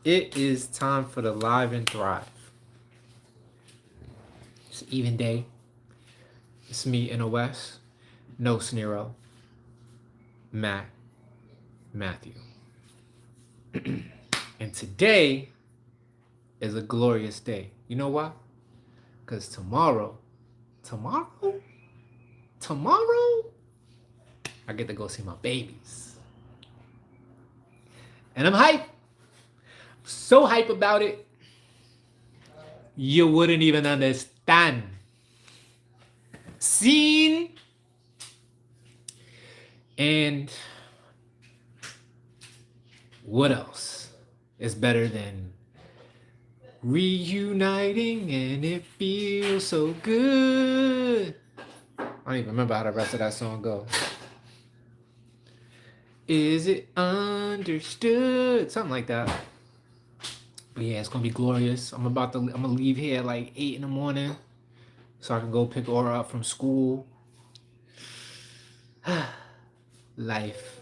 It is time for the Live and Thrive. It's an even day. It's me in the West. No Snero. Matt. Matthew. And today is a glorious day. You know why? Because tomorrow, tomorrow, I get to go see my babies. And I'm hype. So hype about it, you wouldn't even understand. Scene. And what else is better than reuniting and it feels so good? I don't even remember how the rest of that song goes. Is it understood? Something like that. But yeah, it's gonna be glorious. I'm gonna leave here at like 8 in the morning so I can go pick Aura up from school. Life.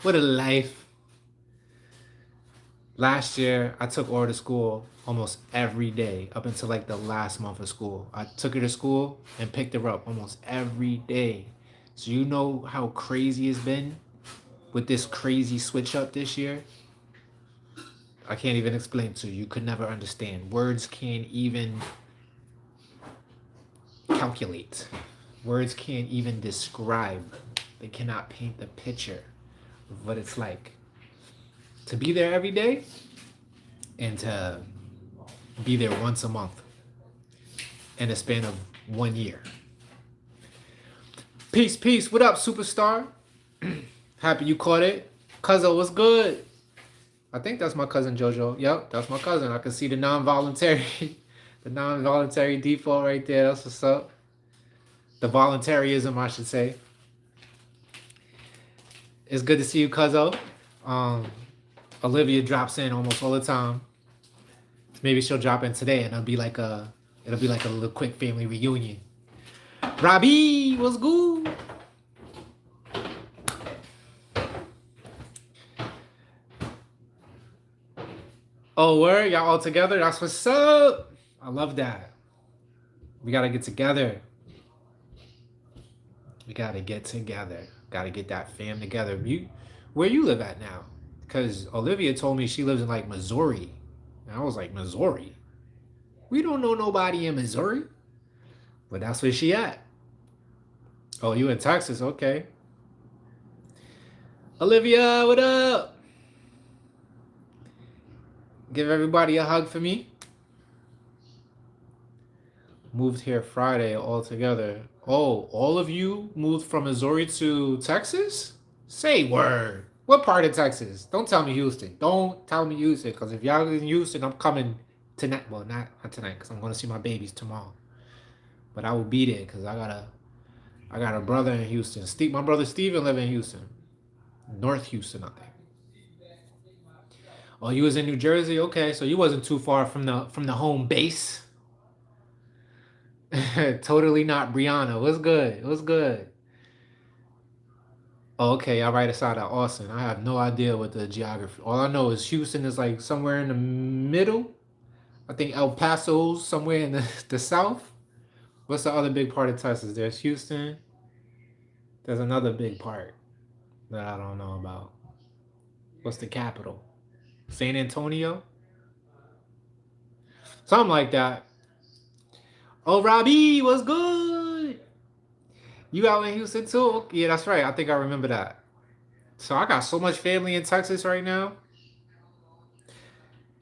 What a life. Last year, I took Aura to school almost every day up until like the last month of school. I took her to school and picked her up almost every day. So you know how crazy it's been with this crazy switch up this year? I can't even explain to you. You could never understand. Words can't even calculate. Words can't even describe. They cannot paint the picture of what it's like to be there every day and to be there once a month in a span of 1 year. Peace, peace. What up, superstar? Happy you caught it. Cuzzo, what's good? I think that's my cousin Jojo. Yep, that's my cousin. I can see the non-voluntary, the non-voluntary default right there. That's what's up. The voluntarism, I should say. It's good to see you, Cuzzo. Olivia drops in almost all the time. Maybe she'll drop in today, and it'll be like a little quick family reunion. Robbie, what's good? Oh, word? Y'all all together? That's what's up. I love that. We gotta get together. We gotta get together. Gotta get that fam together. Where you live at now? Because Olivia told me she lives in like Missouri. And I was like, Missouri? We don't know nobody in Missouri. But that's where she at. Oh, you in Texas? Okay. Olivia, what up? Give everybody a hug for me. Moved here Friday all together. Oh, all of you moved from Missouri to Texas? Say word. What part of Texas? Don't tell me Houston. Don't tell me Houston, because if y'all in Houston, I'm coming tonight. Well, not tonight, because I'm going to see my babies tomorrow. But I will be there, because I got a brother in Houston. My brother Steven live in Houston. North Houston, I think. Oh, you was in New Jersey? Okay, so you wasn't too far from the home base. Totally not Brianna. What's good? What's good? Oh, okay, y'all right aside of Austin. I have no idea what the geography. All I know is Houston is like somewhere in the middle. I think El Paso's somewhere in the south. What's the other big part of Texas? There's Houston. There's another big part that I don't know about. What's the capital? San Antonio? Something like that. Oh, Robbie, what's good? You out in Houston too? Yeah, that's right. I think I remember that. So I got so much family in Texas right now.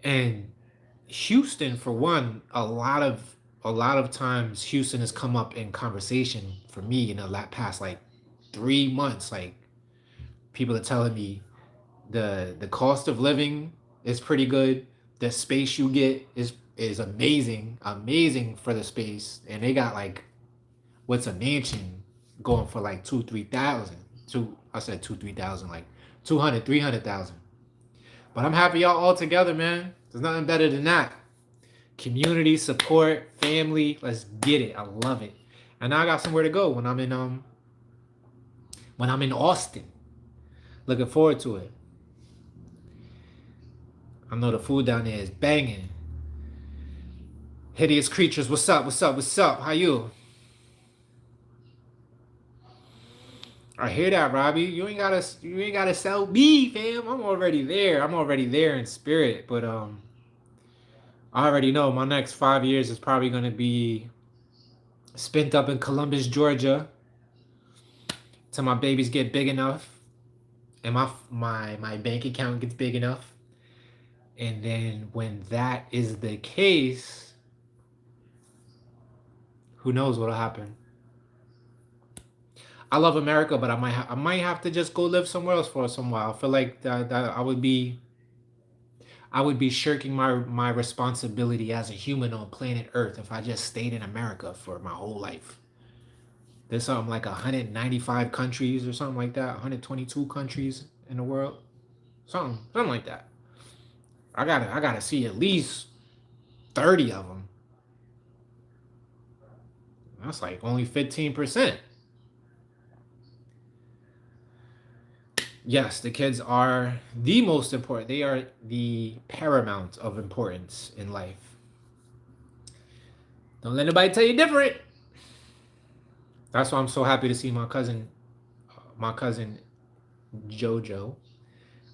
And Houston, for one, a lot of times Houston has come up in conversation for me in the past like 3 months. Like people are telling me the cost of living is pretty good. The space you get is amazing for the space. And they got like what's a mansion going for like 2,000-3,000. I said 2,000-3,000, like 200,000-300,000. But I'm happy y'all all together, man. There's nothing better than that. Community support, family. Let's get it. I love it. And now I got somewhere to go when I'm in Austin. Looking forward to it. I know the food down there is banging. Hideous creatures, what's up? What's up? What's up? How you? I hear that, Robbie. You ain't gotta sell me, fam. I'm already there. I'm already there in spirit. But I already know my next 5 years is probably gonna be spent up in Columbus, Georgia, till my babies get big enough and my bank account gets big enough. And then when that is the case, who knows what'll happen? I love America, but I might have to just go live somewhere else for some while. I feel like that I would be shirking my responsibility as a human on planet Earth if I just stayed in America for my whole life. There's something like 195 countries or something like that, 122 countries in the world, something like that. I gotta see at least 30 of them. That's like only 15%. Yes, the kids are the most important. They are the paramount of importance in life. Don't let anybody tell you different. That's why I'm so happy to see my cousin Jojo.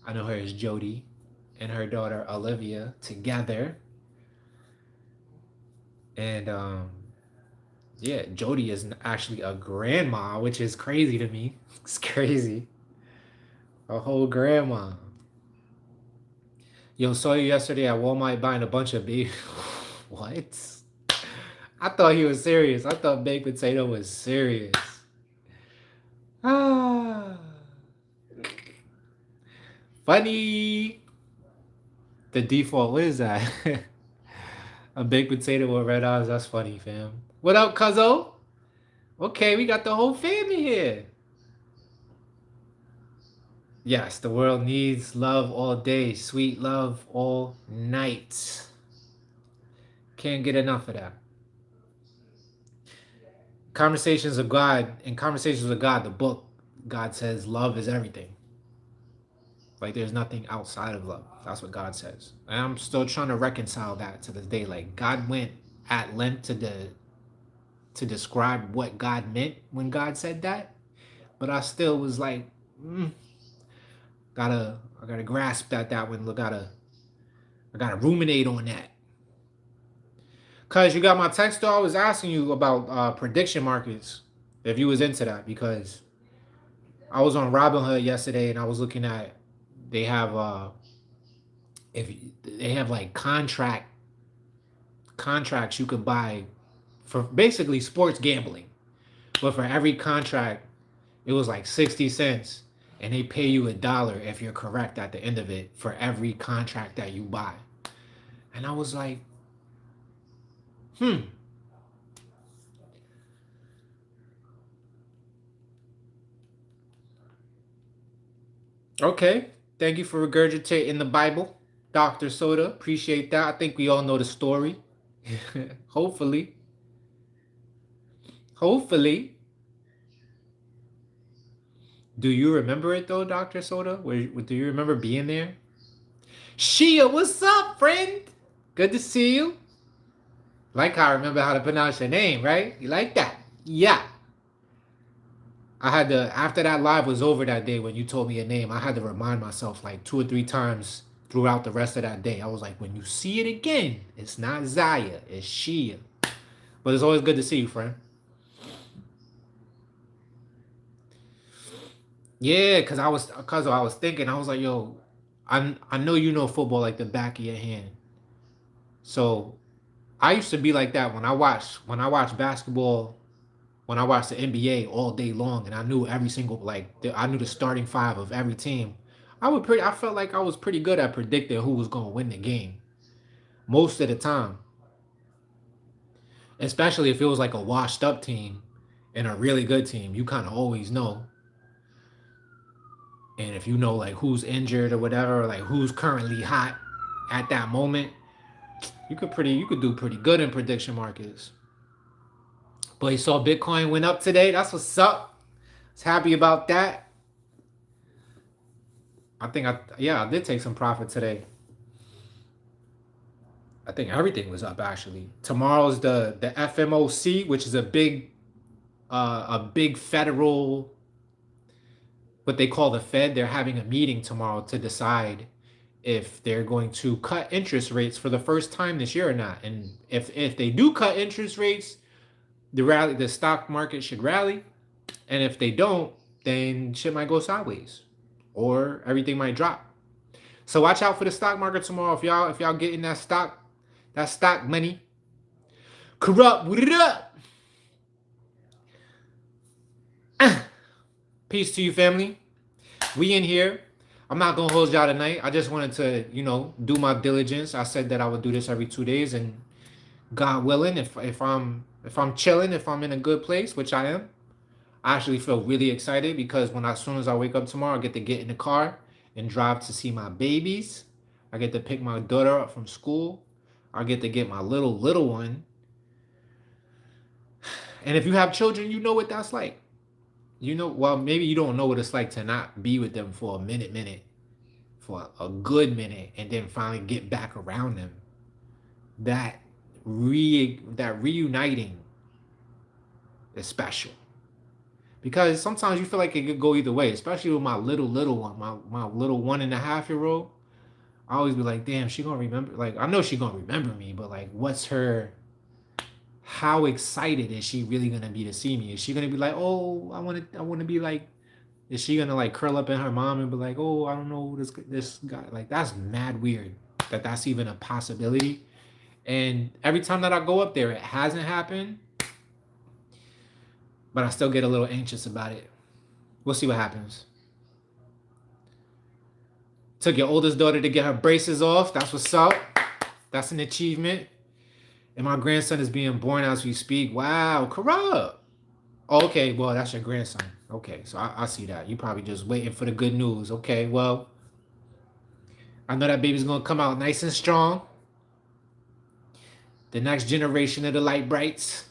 I know her as Jody, and her daughter Olivia together. And yeah, Jody is actually a grandma, which is crazy to me. It's crazy. A whole grandma. Yo, saw you yesterday at Walmart buying a bunch of beef. What? I thought he was serious. I thought baked potato was serious. Ah, funny. The default, what is that? A baked potato with red eyes. That's funny, fam. What up, cuzzo? Okay, we got the whole family here. Yes, the world needs love all day, sweet love all night. Can't get enough of that. Conversations of God, in Conversations with God, the book, God says love is everything. Like there's nothing outside of love. That's what God says. And I'm still trying to reconcile that to this day. Like God went at length to describe what God meant when God said that, but I still was like, I gotta grasp that one. I gotta ruminate on that. Cause you got my text though. I was asking you about prediction markets, if you was into that, because I was on Robinhood yesterday and I was looking at they have if they have like contracts you could buy for basically sports gambling, but for every contract it was like 60 cents, and they pay you $1 if you're correct at the end of it for every contract that you buy. And I was like, okay. Thank you for regurgitating the Bible, Dr. Soda. Appreciate that. I think we all know the story. Hopefully. Hopefully. Do you remember it though, Dr. Soda? Do you remember being there? Shia, what's up, friend? Good to see you. Like how I remember how to pronounce your name, right? You like that? Yeah. I had to, after that live was over that day when you told me your name, I had to remind myself like 2 or 3 times throughout the rest of that day. I was like, when you see it again, it's not Zaya, it's Shia. But it's always good to see you, friend. Yeah, cause I was thinking, I was like, yo, I know you know football like the back of your hand. So I used to be like that when I watched basketball, when I watched the NBA all day long, and I knew every single I knew the starting five of every team. I felt like I was pretty good at predicting who was gonna win the game most of the time, especially if it was like a washed up team and a really good team. You kind of always know, and if you know like who's injured or whatever, or like who's currently hot at that moment, you could do pretty good in prediction markets. But you saw Bitcoin went up today. That's what's up. I was happy about that. I did take some profit today. I think everything was up actually. Tomorrow's the FMOC, which is a big federal, what they call the Fed. They're having a meeting tomorrow to decide if they're going to cut interest rates for the first time this year or not. And if they do cut interest rates, the stock market should rally. And if they don't, then shit might go sideways, or everything might drop. So watch out for the stock market tomorrow. If y'all getting that stock money. Corrupt, what it up? Peace to you, family. We in here. I'm not gonna hold y'all tonight. I just wanted to, do my diligence. I said that I would do this every 2 days, and God willing, if I'm chilling, if I'm in a good place, which I am, I actually feel really excited because as soon as I wake up tomorrow, I get to get in the car and drive to see my babies. I get to pick my daughter up from school. I get to get my little one. And if you have children, you know what that's like. Well, maybe you don't know what it's like to not be with them for for a good minute, and then finally get back around them. That reuniting is special. Because sometimes you feel like it could go either way, especially with my little one, my little 1.5-year-old. I always be like, damn, she gonna remember. Like, I know she gonna remember me, but like, how excited is she really gonna be to see me? Is she gonna be like, oh, I wanna be like, is she gonna like curl up in her mom and be like, oh, I don't know this guy? Like, that's mad weird that's even a possibility. And every time that I go up there, it hasn't happened, but I still get a little anxious about it. We'll see what happens. Took your oldest daughter to get her braces off. That's what's up. That's an achievement. And my grandson is being born as we speak. Wow, corrupt. Oh, okay, well, that's your grandson. Okay, so I see that. You probably just waiting for the good news. Okay, well, I know that baby's going to come out nice and strong. The next generation of the light brights.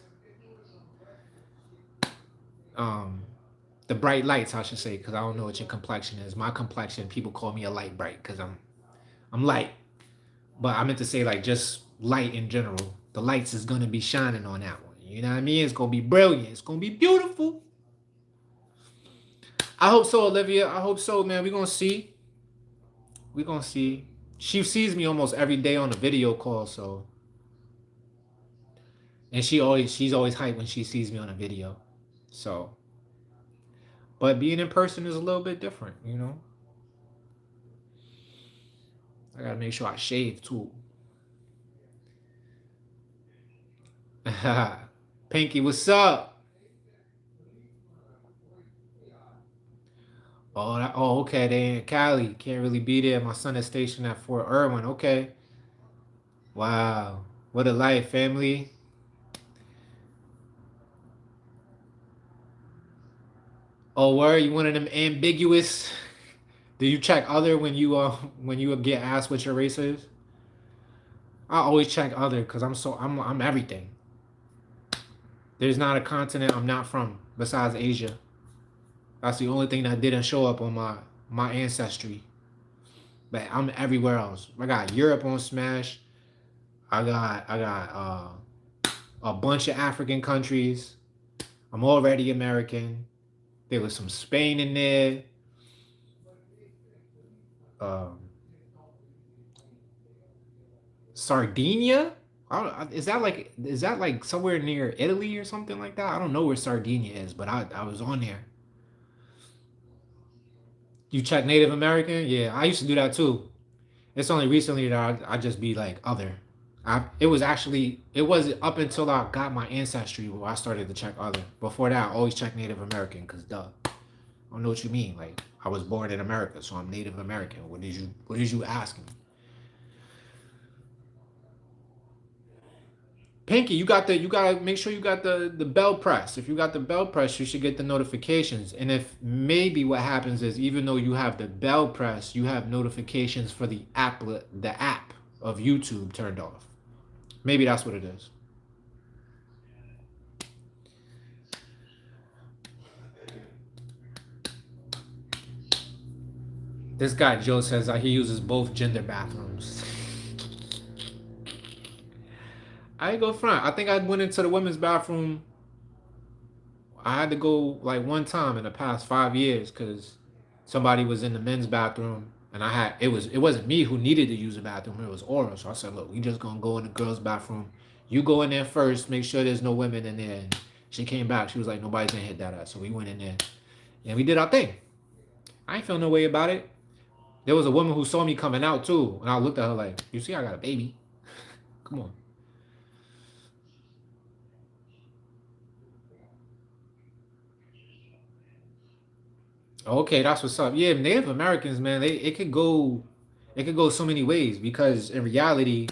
The bright lights, I should say, because I don't know what your complexion is. My complexion, people call me a light bright because I'm light. But I meant to say, like, just light in general. The lights is going to be shining on that one. You know what I mean? It's going to be brilliant. It's going to be beautiful. I hope so, Olivia. I hope so, man. We're going to see. We're going to see. She sees me almost every day on a video call, so. And she's always hyped when she sees me on a video. So. But being in person is a little bit different, I got to make sure I shave, too. Pinky, what's up? Oh, okay. They in Cali. Can't really be there. My son is stationed at Fort Irwin. Okay. Wow. What a life, family. Oh, word? You one of them ambiguous? Do you check other when you get asked what your race is? I always check other because I'm everything. There's not a continent I'm not from besides Asia. That's the only thing that didn't show up on my ancestry. But I'm everywhere else. I got Europe on Smash. I got a bunch of African countries. I'm already American. There was some Spain in there. Sardinia? Is that like somewhere near Italy or something like that? I don't know where Sardinia is, but I was on there. You check Native American? Yeah, I used to do that too. It's only recently that I just be like other. It was up until I got my ancestry where I started to check other. Before that, I always check Native American because duh. I don't know what you mean. Like, I was born in America, so I'm Native American. What did you ask me? Pinky, you gotta make sure you got the bell press. If you got the bell press, you should get the notifications. And if maybe what happens is, even though you have the bell press, you have notifications for the app of YouTube turned off. Maybe that's what it is. This guy Joe says that he uses both gender bathrooms. I ain't go front. I think I went into the women's bathroom. I had to go like one time in the past 5 years because somebody was in the men's bathroom and it wasn't me who needed to use the bathroom. It was Aura. So I said, look, we just gonna go in the girls' bathroom. You go in there first. Make sure there's no women in there. And she came back. She was like, nobody's gonna hit that ass. So we went in there and we did our thing. I ain't feel no way about it. There was a woman who saw me coming out too, and I looked at her like, you see, I got a baby. Come on. Okay, that's what's up. Yeah, Native Americans, man, it could go so many ways because in reality,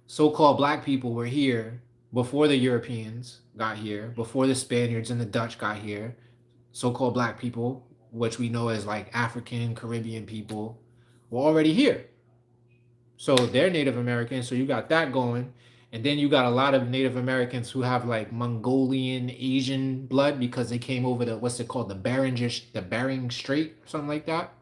so-called black people were here before the Europeans got here, before the Spaniards and the Dutch got here. So-called black people, which we know as like African, Caribbean people, were already here. So they're Native Americans. So you got that going. And then you got a lot of Native Americans who have like Mongolian Asian blood because they came over the what's it called, the Bering Strait, something like that.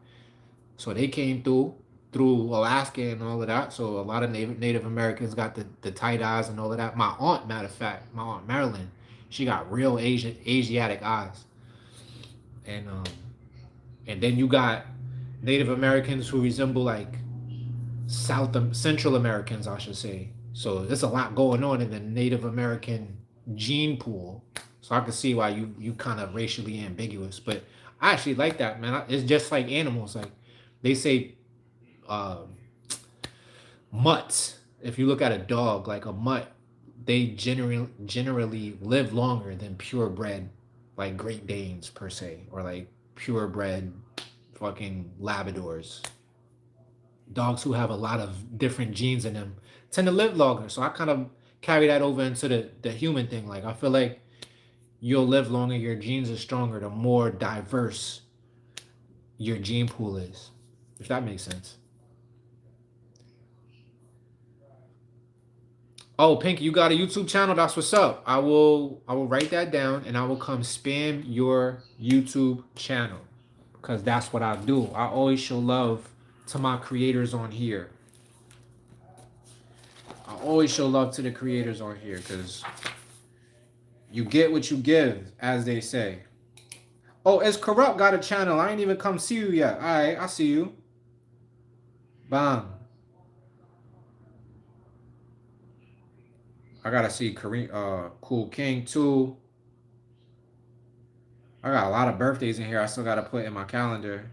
So they came through Alaska and all of that. So a lot of Native Americans got the tight eyes and all of that. My aunt, matter of fact, my aunt Marilyn, she got real Asiatic eyes. And then you got Native Americans who resemble like Central Americans, I should say. So there's a lot going on in the Native American gene pool. So I can see why you kind of racially ambiguous, but I actually like that, man. It's just like animals. Like they say, uh, mutts. If you look at a dog, like a mutt, they generally live longer than purebred, like Great Danes per se, or like purebred fucking Labradors. Dogs who have a lot of different genes in them tend to live longer. So I kind of carry that over into the human thing. Like I feel like you'll live longer, your genes are stronger, the more diverse your gene pool is. If that makes sense. Oh, Pinky, you got a YouTube channel? That's what's up. I will write that down and I will come spam your YouTube channel because that's what I do. I always show love to my creators on here. I always show love to the creators on here because you get what you give, as they say. Oh, it's Corrupt got a channel. I ain't even come see you yet. All right, I see you. Bam. I gotta see Cool King too. I got a lot of birthdays in here. I still gotta put in my calendar.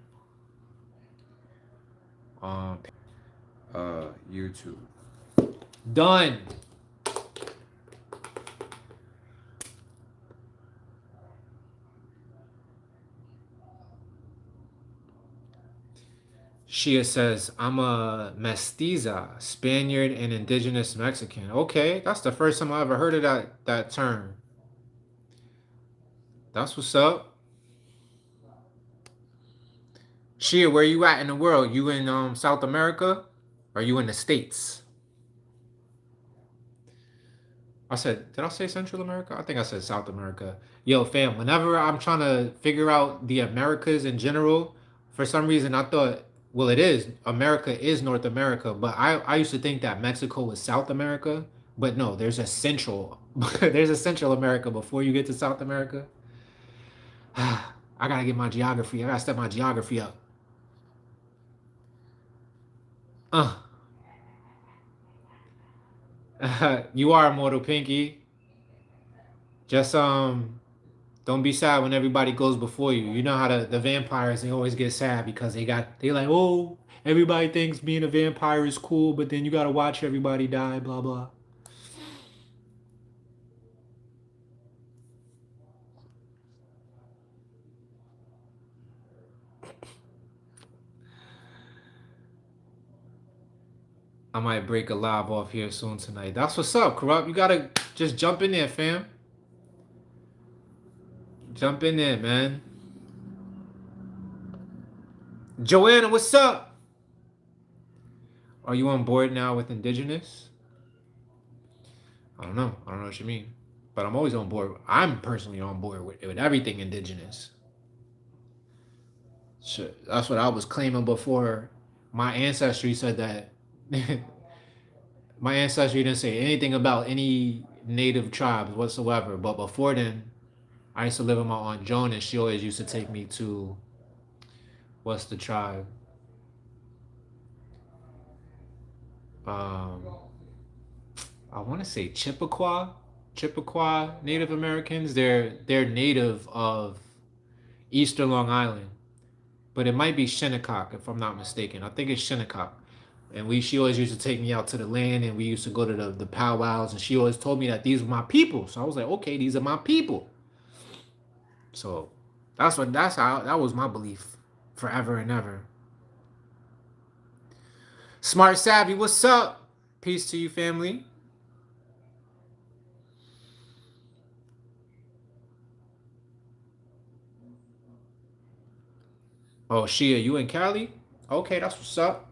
YouTube. Done. Shia says, I'm a mestiza, Spaniard and indigenous Mexican. Okay, that's the first time I ever heard of that term. That's what's up. Shia, where you at in the world? You in South America? Or you in the States? Did I say Central America? I think I said South America. Yo, fam, whenever I'm trying to figure out the Americas in general, for some reason I thought, well, it is. America is North America, but I used to think that Mexico was South America. But no, there's a central there's a Central America before you get to South America. I gotta get my geography. I gotta step my geography up. Uh, you are immortal, Pinky. Just don't be sad when everybody goes before you. You know how the vampires, they always get sad because they like, oh, everybody thinks being a vampire is cool, but then you gotta watch everybody die, blah blah. I might break a live off here soon tonight. That's what's up, Corrupt. You gotta just jump in there, fam. Jump in there, man. Joanna, what's up? Are you on board now with Indigenous? I don't know. I don't know what you mean. But I'm always on board. I'm personally on board with everything Indigenous. Shit, that's what I was claiming before my ancestry said that My ancestry didn't say anything about any native tribes whatsoever. But before then, I used to live with my aunt Joan, and she always used to take me to what's the tribe? Um, I want to say Chippewa Native Americans. They're native of Eastern Long Island, but it might be Shinnecock if I'm not mistaken. I think it's Shinnecock. And she always used to take me out to the land, and we used to go to the powwows, and she always told me that these were my people. So I was like, okay, these are my people. So that's how that was my belief forever and ever. Smart Savvy, what's up? Peace to you, family. Oh, Shia, you in Cali? Okay, that's what's up.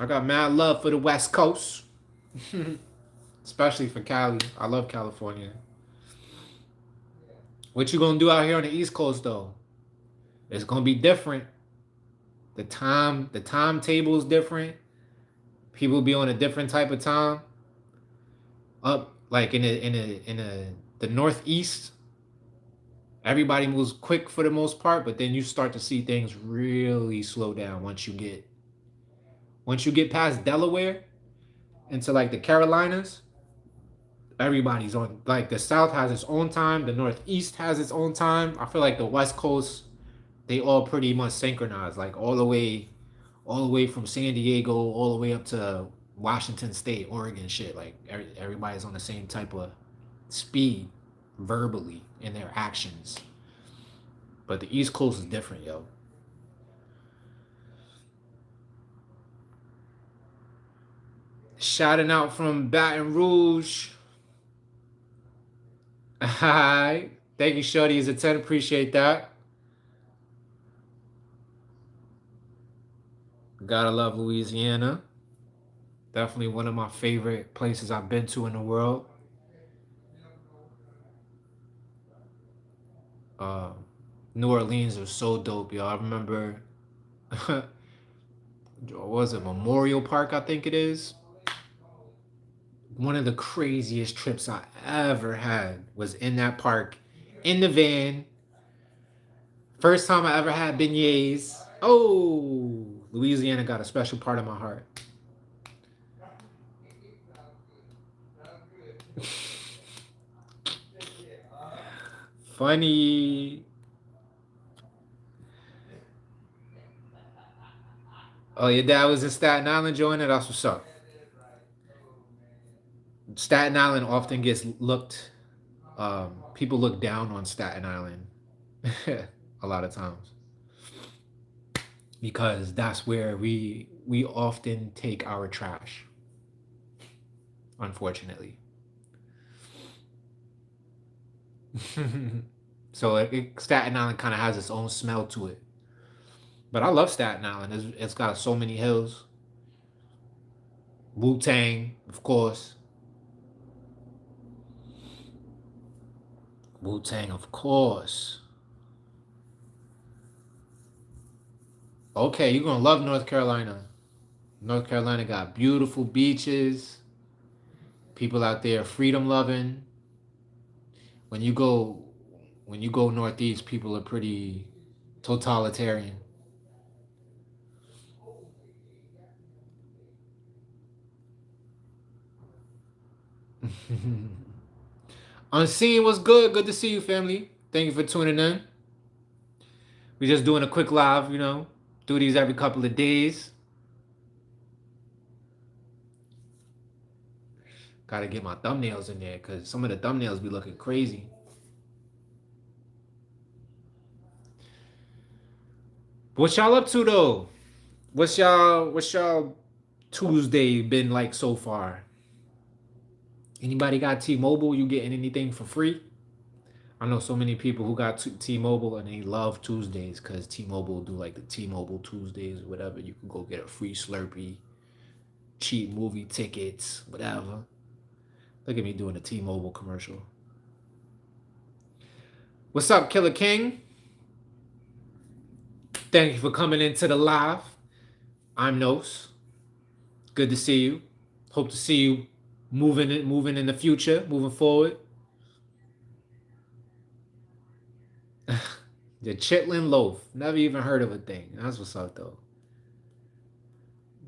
I got mad love for the West Coast, especially for Cali. I love California. What you gonna do out here on the East Coast though? It's gonna be different. The timetable is different. People be on a different type of time. Up like in the Northeast, everybody moves quick for the most part, but then you start to see things really slow down once you get past Delaware into like the Carolinas. Everybody's on, like, the South has its own time, the Northeast has its own time. I feel like the West Coast, they all pretty much synchronized, like all the way from San Diego all the way up to Washington State, Oregon, shit. Like everybody's on the same type of speed verbally in their actions. But the East Coast is different, yo. Shouting out from Baton Rouge. Hi. Thank you, Shorty. Is a 10. Appreciate that. Gotta love Louisiana. Definitely one of my favorite places I've been to in the world. Uh, New Orleans was so dope, yo. I remember, what was it, Memorial Park, I think it is. One of the craziest trips I ever had was in that park, in the van. First time I ever had beignets. Oh, Louisiana got a special part of my heart. Funny. Oh, your dad was in Staten Island, Joanna? That's what's up. Staten Island often gets looked, people look down on Staten Island a lot of times because that's where we often take our trash, unfortunately. So Staten Island kind of has its own smell to it. But I love Staten Island. It's got so many hills. Wu Tang, of course. Wu Tang, of course. Okay, you're gonna love North Carolina. North Carolina got beautiful beaches. People out there freedom loving. When you go when you go northeast, people are pretty totalitarian. Unseen was good. Good to see you, family. Thank you for tuning in. We just doing a quick live, do these every couple of days. Gotta get my thumbnails in there because some of the thumbnails be looking crazy. What y'all up to though? What's y'all Tuesday been like so far? Anybody got T-Mobile? You getting anything for free? I know so many people who got T-Mobile and they love Tuesdays because T-Mobile do like the T-Mobile Tuesdays or whatever. You can go get a free Slurpee, cheap movie tickets, whatever. Look at me doing a T-Mobile commercial. What's up, Killer King? Thank you for coming into the live. I'm Nos. Good to see you. Hope to see you moving in the future, moving forward. The chitlin loaf. Never even heard of a thing. That's what's up though.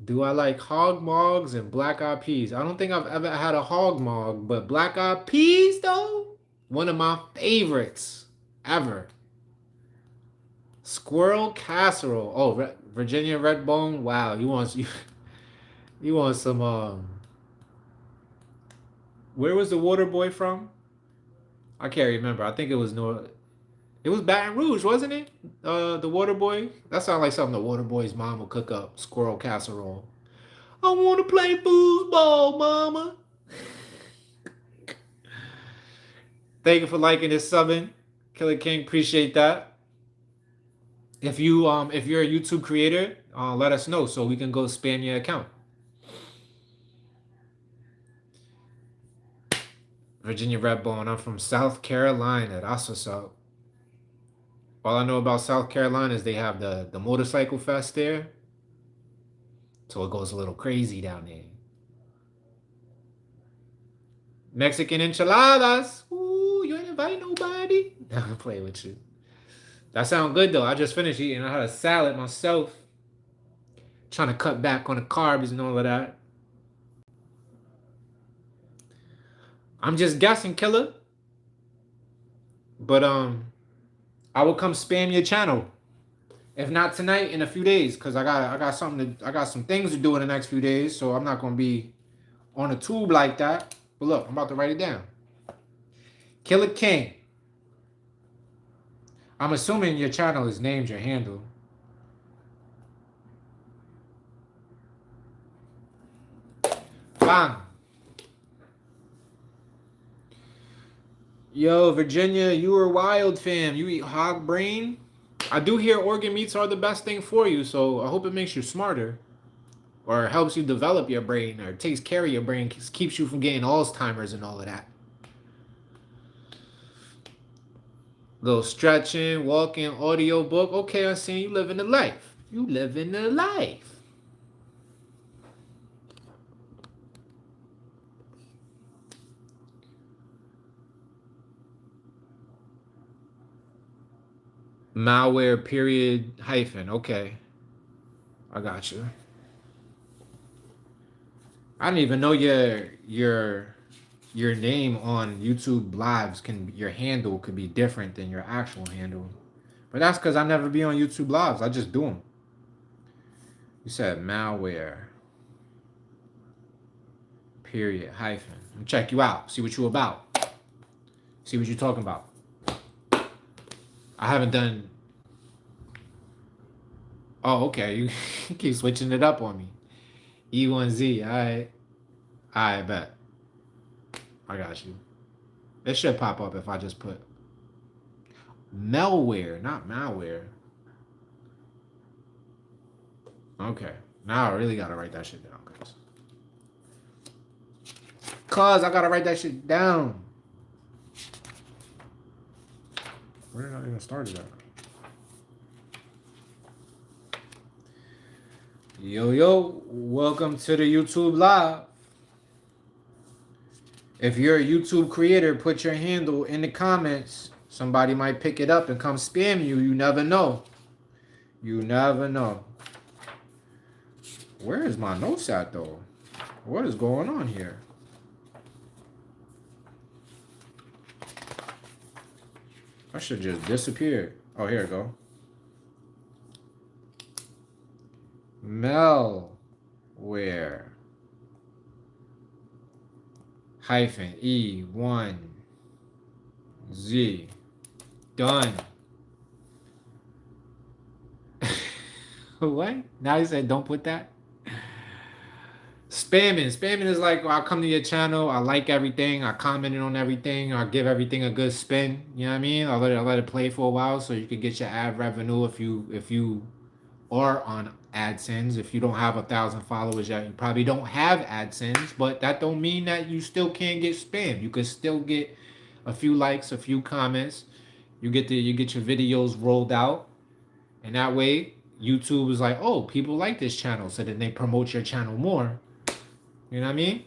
Do I like hog mogs and black eyed peas? I don't think I've ever had a hog mog, but black eyed peas though, one of my favorites ever. Squirrel casserole. Oh, Virginia red bone. Wow, you want some where was the water boy from? I can't remember. I think it was North. It was Baton Rouge, wasn't it? The water boy. That sounds like something the water boy's mom would cook up. Squirrel casserole. I want to play foosball, mama. Thank you for liking this subbing, Killer King. Appreciate that. If you're a YouTube creator, let us know so we can go spam your account. Virginia Redbone. I'm from South Carolina. That's what's up. All I know about South Carolina is they have the motorcycle fest there. So it goes a little crazy down there. Mexican enchiladas. Ooh, you ain't invite nobody? I'm playing with you. That sounds good though. I just finished eating. I had a salad myself. Trying to cut back on the carbs and all of that. I'm just guessing, Killer. But I will come spam your channel. If not tonight, in a few days, because I got some things to do in the next few days, so I'm not gonna be on a tube like that. But look, I'm about to write it down. Killer King. I'm assuming your channel is named your handle. Bang. Yo, Virginia, you are wild, fam. You eat hog brain? I do hear organ meats are the best thing for you, so I hope it makes you smarter. Or helps you develop your brain, or takes care of your brain, keeps you from getting Alzheimer's and all of that. Little stretching, walking, audio book. Okay, I'm saying you living the life. You living the life. Malware period hyphen. Okay. I got you. I didn't even know your name on YouTube lives your handle could be different than your actual handle. But that's because I never be on YouTube lives. I just do them. You said malware period hyphen. Let me check you out. See what you about. See what you talking about. I haven't done. Oh, okay. You keep switching it up on me. E1Z. I bet. I got you. It should pop up if I just put malware, not malware. Okay. Now I really gotta write that shit down, guys. Cause I gotta write that shit down. Where did I even start it at? Yo, welcome to the YouTube Live. If you're a YouTube creator, put your handle in the comments. Somebody might pick it up and come spam you. You never know. You never know. Where is my notes at, though? What is going on here? I should just disappear. Oh, here we go. Malware hyphen E1Z. Done. What? Now you said don't put that? Spamming. Spamming is like, I'll come to your channel, I like everything, I commented on everything, I give everything a good spin. You know what I mean? I'll let it play for a while so you can get your ad revenue if you are on AdSense. If you don't have 1,000 followers yet, you probably don't have AdSense, but that don't mean that you still can't get spam. You can still get a few likes, a few comments. You get your videos rolled out, and that way YouTube is like, oh, people like this channel, so then they promote your channel more. You know what I mean?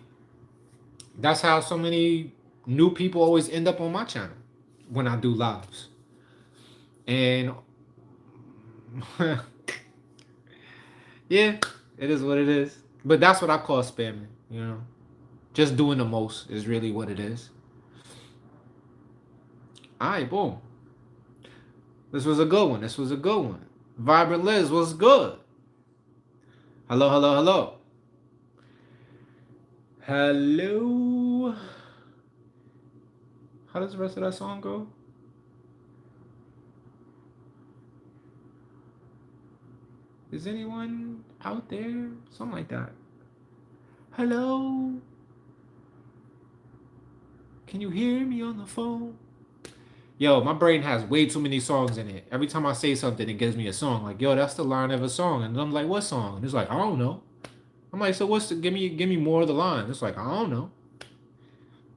That's how so many new people always end up on my channel when I do lives. And yeah, it is what it is. But that's what I call spamming, you know. Just doing the most is really what it is. Alright, boom. This was a good one. This was a good one. Vibrant Liz, what's good? Hello, hello, hello. Hello. How does the rest of that song go? Is anyone out there? Something like that. Hello? Can you hear me on the phone? Yo, my brain has way too many songs in it. Every time I say something, it gives me a song. Like, yo, that's the line of a song. And I'm like, what song? And it's like, I don't know. I'm like, so what's the give me more of the line? It's like, I don't know.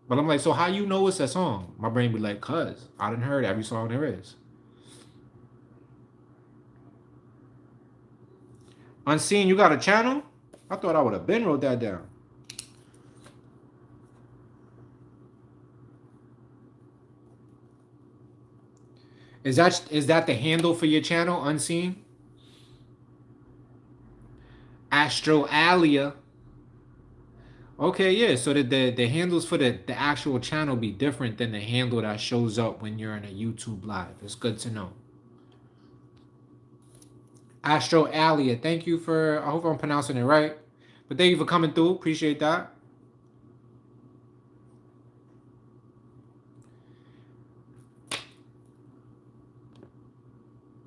But I'm like, so how you know it's a song? My brain be like, cuz I done heard every song there is. Unseen, you got a channel? I thought I would have been wrote that down. Is that the handle for your channel, Unseen? Astroalia. Okay, yeah. So the handles for the actual channel be different than the handle that shows up when you're in a YouTube live. It's good to know. Astroalia, thank you for. I hope I'm pronouncing it right, but thank you for coming through. Appreciate that.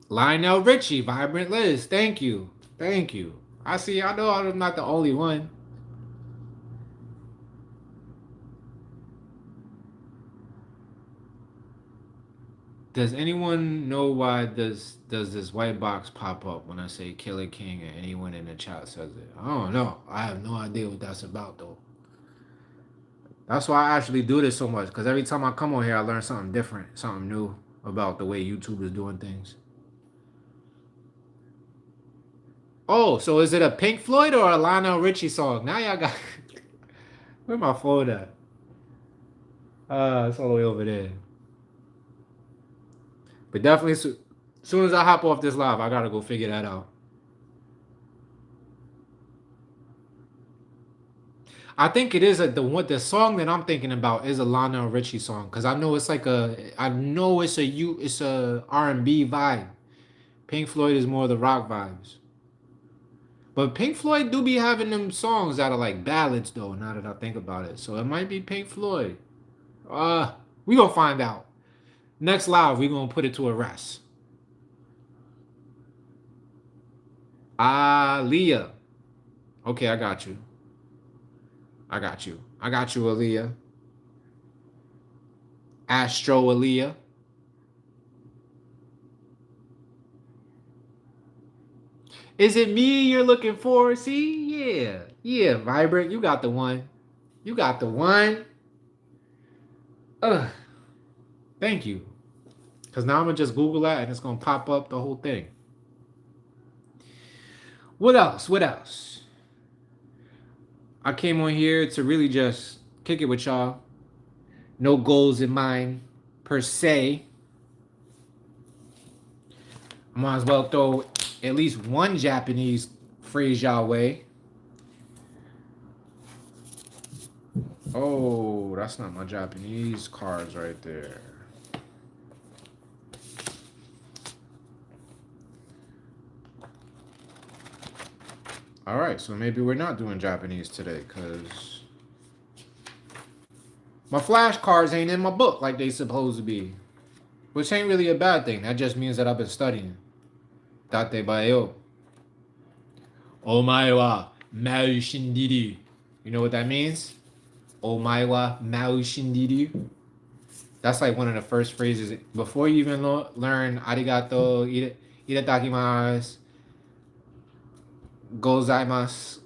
Lionel Richie, Vibrant Liz, thank you, thank you. I see. I know I'm not the only one. Does anyone know why does this white box pop up when I say Killer King and anyone in the chat says it? I don't know. I have no idea what that's about though. That's why I actually do this so much, because every time I come on here, I learn something different, something new about the way YouTube is doing things. Oh, so is it a Pink Floyd or a Lionel Richie song? Now y'all got where my phone at? It's all the way over there. But definitely, as soon as I hop off this live, I gotta go figure that out. I think it is the song that I'm thinking about is a Lionel Richie song, because I know it's like it's a R&B vibe. Pink Floyd is more the rock vibes. But Pink Floyd do be having them songs that are like ballads though, now that I think about it. So it might be Pink Floyd. We gonna find out. Next live, we gonna put it to a rest. Aaliyah. Okay, I got you. I got you, Aaliyah. Astro Aaliyah. Is it me you're looking for? See? Yeah. Yeah, Vibrant. You got the one. You got the one. Ugh. Thank you. Because now I'm going to just Google that and it's going to pop up the whole thing. What else? What else? I came on here to really just kick it with y'all. No goals in mind, per se. I might as well throw at least one Japanese phrase y'all way. Oh, that's not my Japanese cards right there. All right, so maybe we're not doing Japanese today because my flashcards ain't in my book like they supposed to be, which ain't really a bad thing. That just means that I've been studying. Date bayo. Omae wa mau shindiru. You know what that means? Omae wa mau shindiru. That's like one of the first phrases before you even learn arigato, itadakimasu, gozaimasu,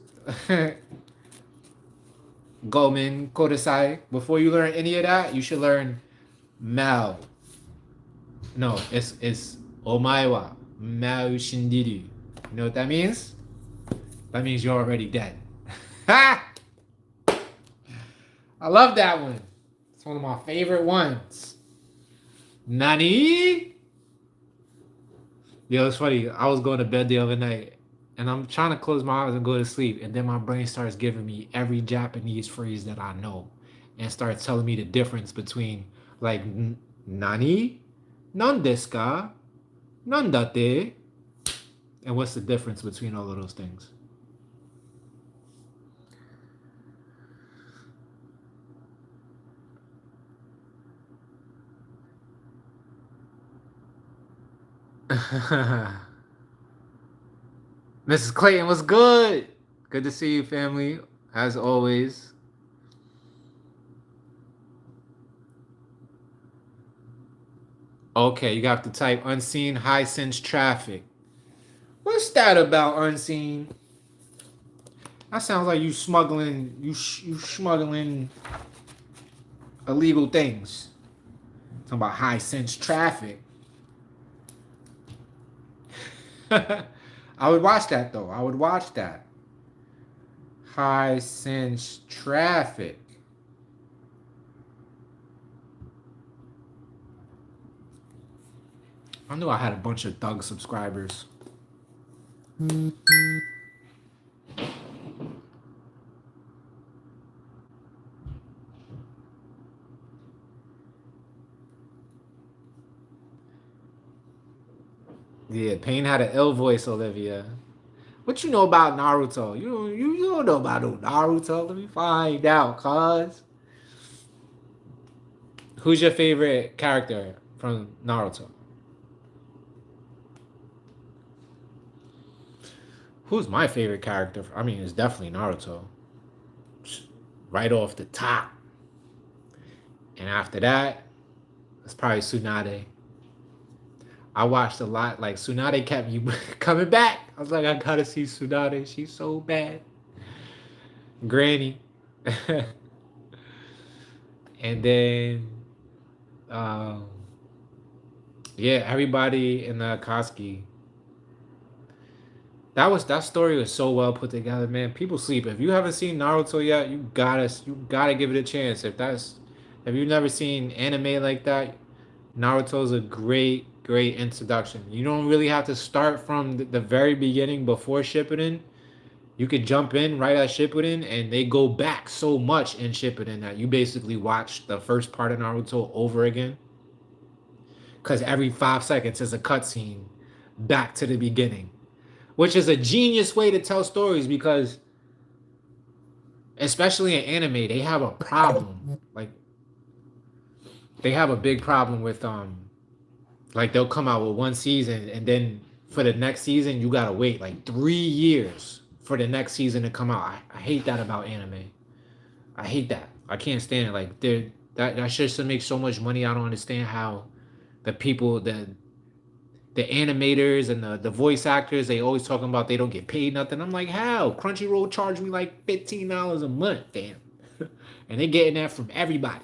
gomen kodasai. Before you learn any of that, you should learn mau. No, it's omae wa mau shindiru. You know what that means? That means you're already dead. Ha! I love that one. It's one of my favorite ones. Nani? Yo, it's funny. I was going to bed the other night and I'm trying to close my eyes and go to sleep. And then my brain starts giving me every Japanese phrase that I know and starts telling me the difference between like nani, nan desu ka, nandate, and what's the difference between all of those things. Mrs. Clayton, what's good? Good to see you, family, as always. Okay, you got to type unseen high sense traffic. What's that about unseen? That sounds like you smuggling you smuggling illegal things. Talking about high sense traffic. I would watch that though. I would watch that. High sense traffic. I knew I had a bunch of thug subscribers. Yeah, Payne had an ill voice, Olivia. What you know about Naruto? You don't know about no Naruto. Let me find out, cuz. Who's your favorite character from Naruto? Who's my favorite character? I mean, it's definitely Naruto. Right off the top. And after that, it's probably Tsunade. I watched a lot. Like Tsunade kept you coming back. I was like, I gotta see Tsunade. She's so bad. Granny. And then, um, yeah, everybody in the Akatsuki. That story was so well put together, man. People sleep. If you haven't seen Naruto yet, you gotta give it a chance. If you've never seen anime like that, Naruto's a great introduction. You don't really have to start from the very beginning before Shippuden. You could jump in right at Shippuden, and they go back so much in Shippuden that you basically watch the first part of Naruto over again. Because every 5 seconds is a cutscene back to the beginning, which is a genius way to tell stories because, especially in anime, they have a problem. Like, they have a big problem with like they'll come out with one season and then for the next season you gotta wait like 3 years for the next season to come out. I hate that about anime. I hate that. I can't stand it. Like that shit should make so much money. I don't understand how the people the animators and the voice actors they always talking about they don't get paid nothing. I'm like, how? Crunchyroll charged me like $15 a month, damn. And they getting that from everybody.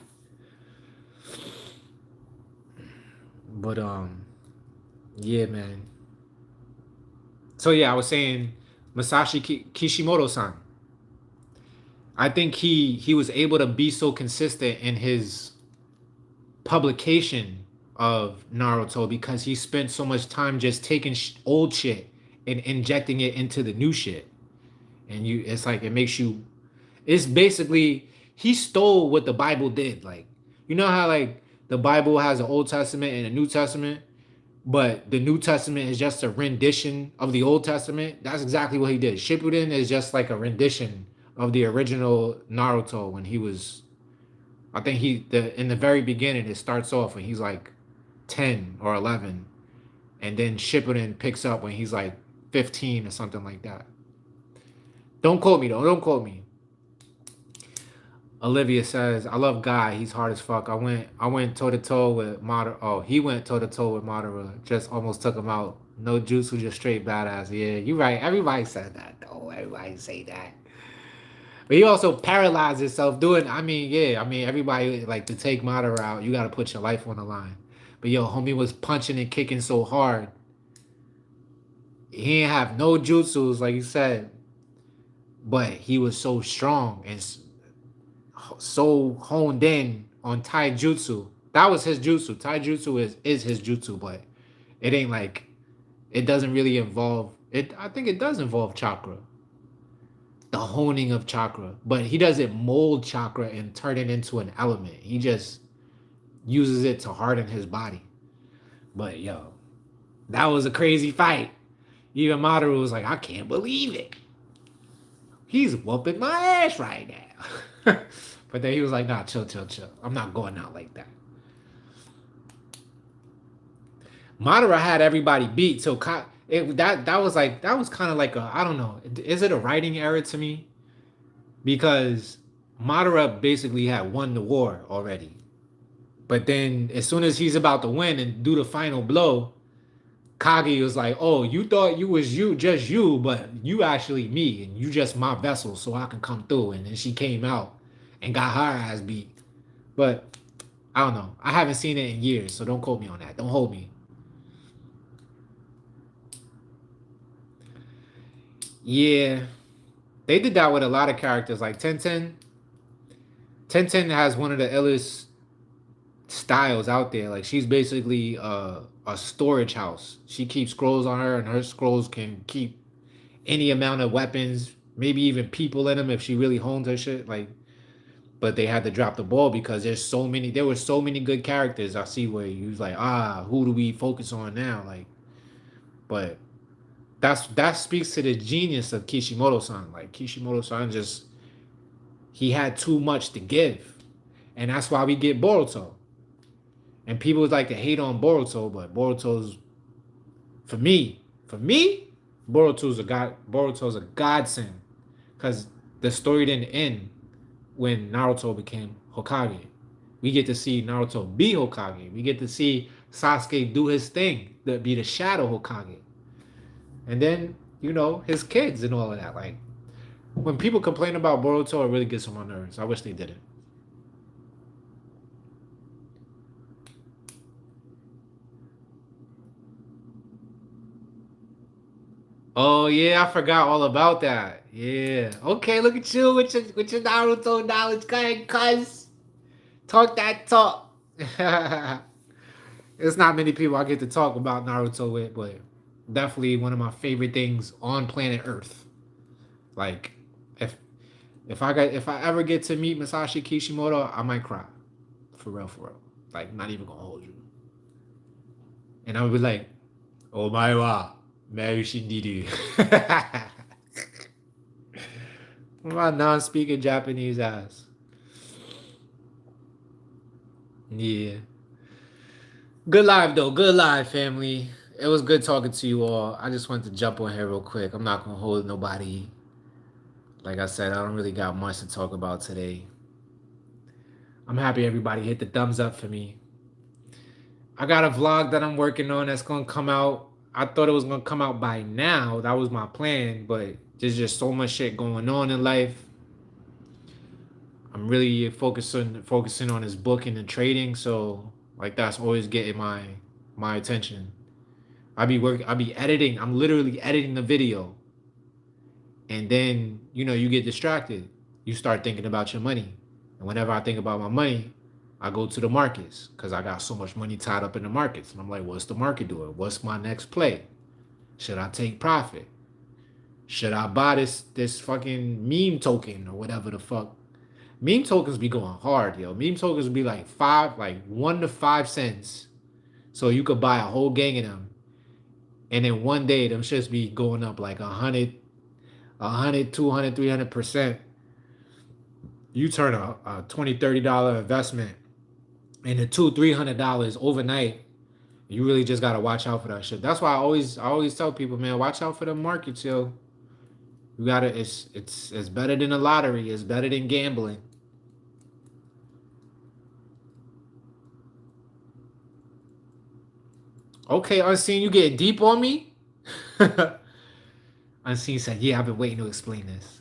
But yeah, man. So yeah, I was saying Masashi Kishimoto-san. I think he was able to be so consistent in his publication of Naruto because he spent so much time just taking old shit and injecting it into the new shit. And it's like it makes you. It's basically he stole what the Bible did. Like you know how like the Bible has an Old Testament and a New Testament, but the New Testament is just a rendition of the Old Testament. That's exactly what he did. Shippuden is just like a rendition of the original Naruto when he was. I think in the very beginning it starts off when he's like 10 or 11, and then Shippuden picks up when he's like 15 or something like that. Don't quote me though. Don't quote me. Olivia says, "I love Guy. He's hard as fuck. I went toe to toe with Madara. Oh, he went toe to toe with Madara. Just almost took him out. No jutsu, just straight badass. Yeah, you're right. Everybody said that though. Everybody say that. But he also paralyzed himself doing. I mean, yeah. I mean, everybody like to take Madara out. You got to put your life on the line. But yo, homie was punching and kicking so hard. He didn't have no jutsus, like you said. But he was so strong and so honed in on taijutsu. That was his jutsu. Taijutsu is his jutsu, but it ain't like it doesn't really involve it. I think it does involve chakra, the honing of chakra, but he doesn't mold chakra and turn it into an element. He just uses it to harden his body. But yo, that was a crazy fight. Even Madoru was like, I can't believe it. He's whooping my ass right now. But then he was like, nah, chill, chill, chill. I'm not going out like that. Madara had everybody beat, so that was like that was kind of like a, I don't know, is it a writing error to me? Because Madara basically had won the war already, but then as soon as he's about to win and do the final blow, Kage was like, "Oh, you thought you was you, just you, but you actually me, and you just my vessel, so I can come through." And then she came out and got her ass beat. But I don't know. I haven't seen it in years, so don't quote me on that. Don't hold me. Yeah, they did that with a lot of characters, like Ten. Ten has one of the illest styles out there. Like she's basically a storage house. She keeps scrolls on her, and her scrolls can keep any amount of weapons, maybe even people in them if she really honed her shit. Like, but they had to drop the ball because there's so many. There were so many good characters. I see where you was like, who do we focus on now? Like, but that speaks to the genius of Kishimoto-san. Like Kishimoto-san just he had too much to give, and that's why we get Boruto. And people would like to hate on Boruto, but Boruto's for me, Boruto's a godsend because the story didn't end when Naruto became Hokage. We get to see Naruto be Hokage. We get to see Sasuke do his thing, be the shadow Hokage. And then, his kids and all of that. Like, when people complain about Boruto, it really gets on my nerves. I wish they didn't. Oh yeah, I forgot all about that. Yeah. Okay, look at you with your Naruto knowledge. Go ahead, cuz. Talk that talk. It's not many people I get to talk about Naruto with, but definitely one of my favorite things on planet Earth. Like, if if I ever get to meet Masashi Kishimoto, I might cry. For real, for real. Like, not even gonna hold you. And I would be like, "Oh my wa, Mary Shindiru." My non-speaking Japanese ass. Yeah. Good live though. Good live, family. It was good talking to you all. I just wanted to jump on here real quick. I'm not gonna hold nobody. Like I said, I don't really got much to talk about today. I'm happy everybody hit the thumbs up for me. I got a vlog that I'm working on that's gonna come out. I thought it was gonna come out by now. That was my plan, but there's just so much shit going on in life. I'm really focusing on this book and the trading, so like that's always getting my attention. I be editing. I'm literally editing the video. And then, you get distracted. You start thinking about your money. And whenever I think about my money, I go to the markets because I got so much money tied up in the markets. And I'm like, what's the market doing? What's my next play? Should I take profit? Should I buy this fucking meme token or whatever the fuck? Meme tokens be going hard, yo. Meme tokens be like 1 to 5 cents. So you could buy a whole gang of them. And then one day them shits be going up like 100, 200, 300%. You turn a $20, $30 investment into $200, $300 overnight. You really just gotta watch out for that shit. That's why I always tell people, man, watch out for the markets, yo. You gotta it's better than a lottery. It's better than gambling. Okay, Unseen, you getting deep on me? Unseen said, yeah, I've been waiting to explain this.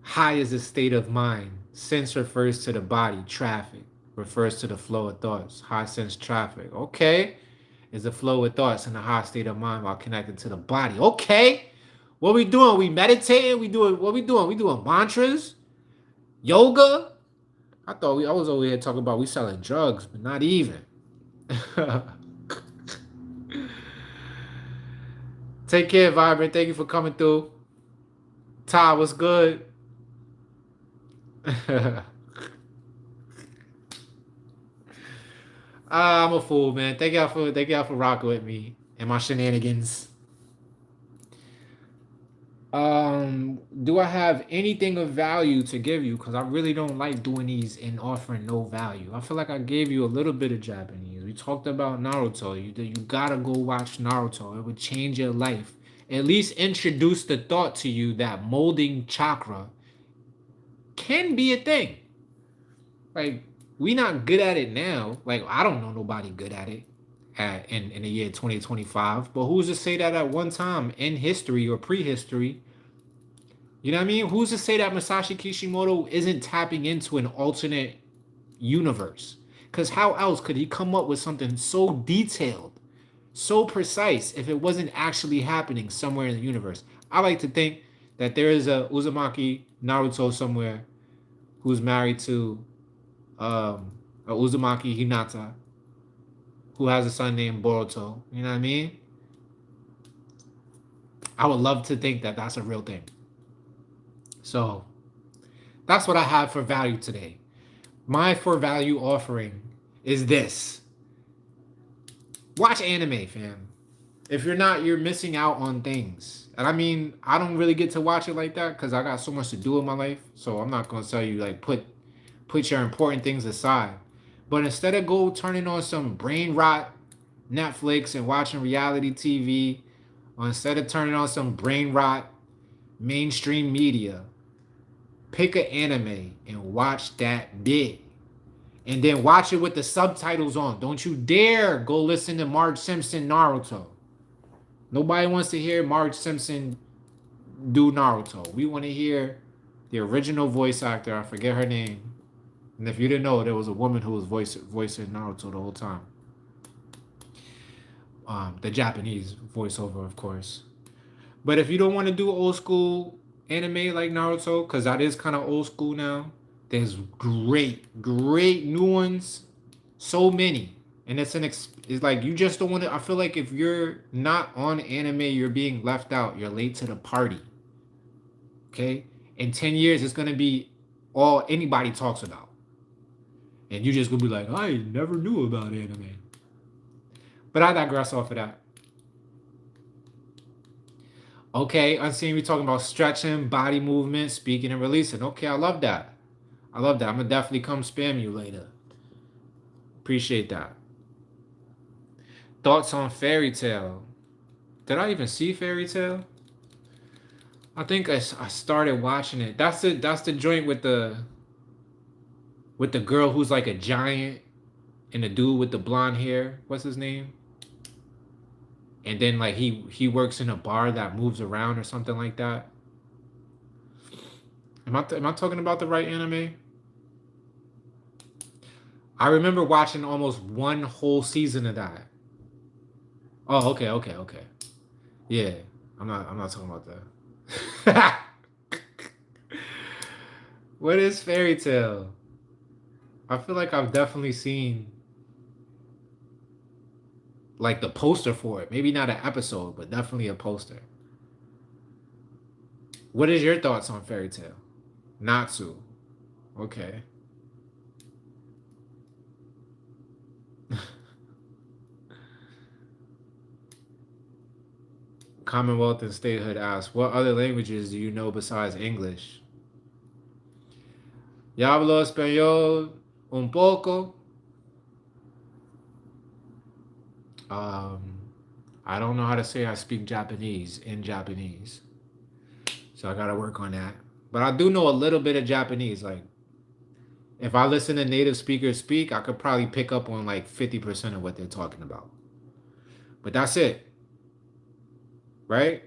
High is a state of mind. Sense refers to the body. Traffic refers to the flow of thoughts. High sense traffic. Okay. Is the flow of thoughts in a high state of mind while connected to the body. Okay. What we doing? We meditating? What we doing? We doing mantras? Yoga? I was over here talking about we selling drugs, but not even. Take care, Vibrant. Thank you for coming through. Ty, what's good? I'm a fool, man. Thank y'all for rocking with me and my shenanigans. Do I have anything of value to give you? Because I really don't like doing these and offering no value. I feel like I gave you a little bit of Japanese. We talked about Naruto. You gotta go watch Naruto. It would change your life. At least introduce the thought to you that molding chakra can be a thing. Like, we not good at it now. Like, I don't know nobody good at it in the year 2025. But who's to say that at one time in history or prehistory, you know what I mean? Who's to say that Masashi Kishimoto isn't tapping into an alternate universe? Because how else could he come up with something so detailed, so precise, if it wasn't actually happening somewhere in the universe? I like to think that there is a Uzumaki Naruto somewhere who's married to a Uzumaki Hinata who has a son named Boruto. You know what I mean? I would love to think that that's a real thing. So that's what I have for value today. My for value offering is this. Watch anime, fam. If you're not, you're missing out on things. And I mean, I don't really get to watch it like that because I got so much to do in my life. So I'm not gonna tell you like put your important things aside. But instead of go turning on some brain rot Netflix and watching reality TV, or instead of turning on some brain rot mainstream media, pick an anime and watch that bit. And then watch it with the subtitles on. Don't you dare go listen to Marge Simpson Naruto. Nobody wants to hear Marge Simpson do Naruto. We want to hear the original voice actor. I forget her name. And if you didn't know, there was a woman who was voicing Naruto the whole time. The Japanese voiceover, of course. But if you don't want to do old school anime like Naruto, because that is kind of old school now, there's great new ones. So many. And it's like you just don't want to. I feel like if you're not on anime, you're being left out. You're late to the party. Okay? In 10 years, it's gonna be all anybody talks about. And you just gonna be like, I never knew about anime. But I digress off of that. Okay, Unseen, we talking about stretching, body movement, speaking and releasing. Okay, I love that. I love that. I'm gonna definitely come spam you later. Appreciate that. Thoughts on Fairy Tale? Did I even see Fairy Tale? I think I started watching it. That's the joint with the girl who's like a giant and the dude with the blonde hair. What's his name? And then like he works in a bar that moves around or something like that. Am I talking about the right anime? I remember watching almost one whole season of that. Oh, okay. Yeah, I'm not talking about that. What is Fairy Tale? I feel like I've definitely seen like the poster for it. Maybe not an episode, but definitely a poster. What is your thoughts on Fairy Tale? Natsu. Okay. Commonwealth and Statehood asks, what other languages do you know besides English? Yo hablo español un poco. I don't know how to say I speak Japanese in Japanese. So I gotta work on that. But I do know a little bit of Japanese. Like, if I listen to native speakers speak, I could probably pick up on like 50% of what they're talking about. But that's it. Right?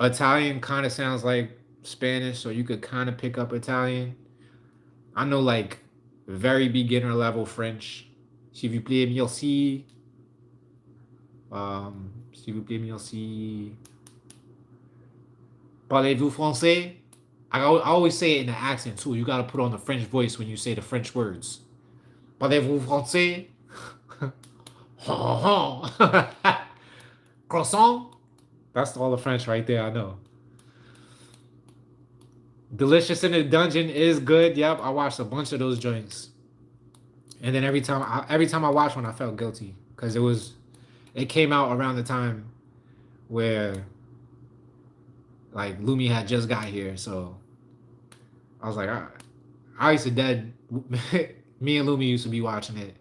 Italian kind of sounds like Spanish, so you could kind of pick up Italian. I know like very beginner level French. S'il vous plaît, merci. S'il vous plaît, merci. Parlez-vous français? I always say it in the accent too. You gotta put on the French voice when you say the French words. Parlez-vous français? Croissant? That's all the French right there. I know. Delicious in the Dungeon is good. Yep, I watched a bunch of those joints, and then every time I watched one, I felt guilty because it came out around the time where like Lumi had just got here, so I was like, I used to dead. Me and Lumi used to be watching it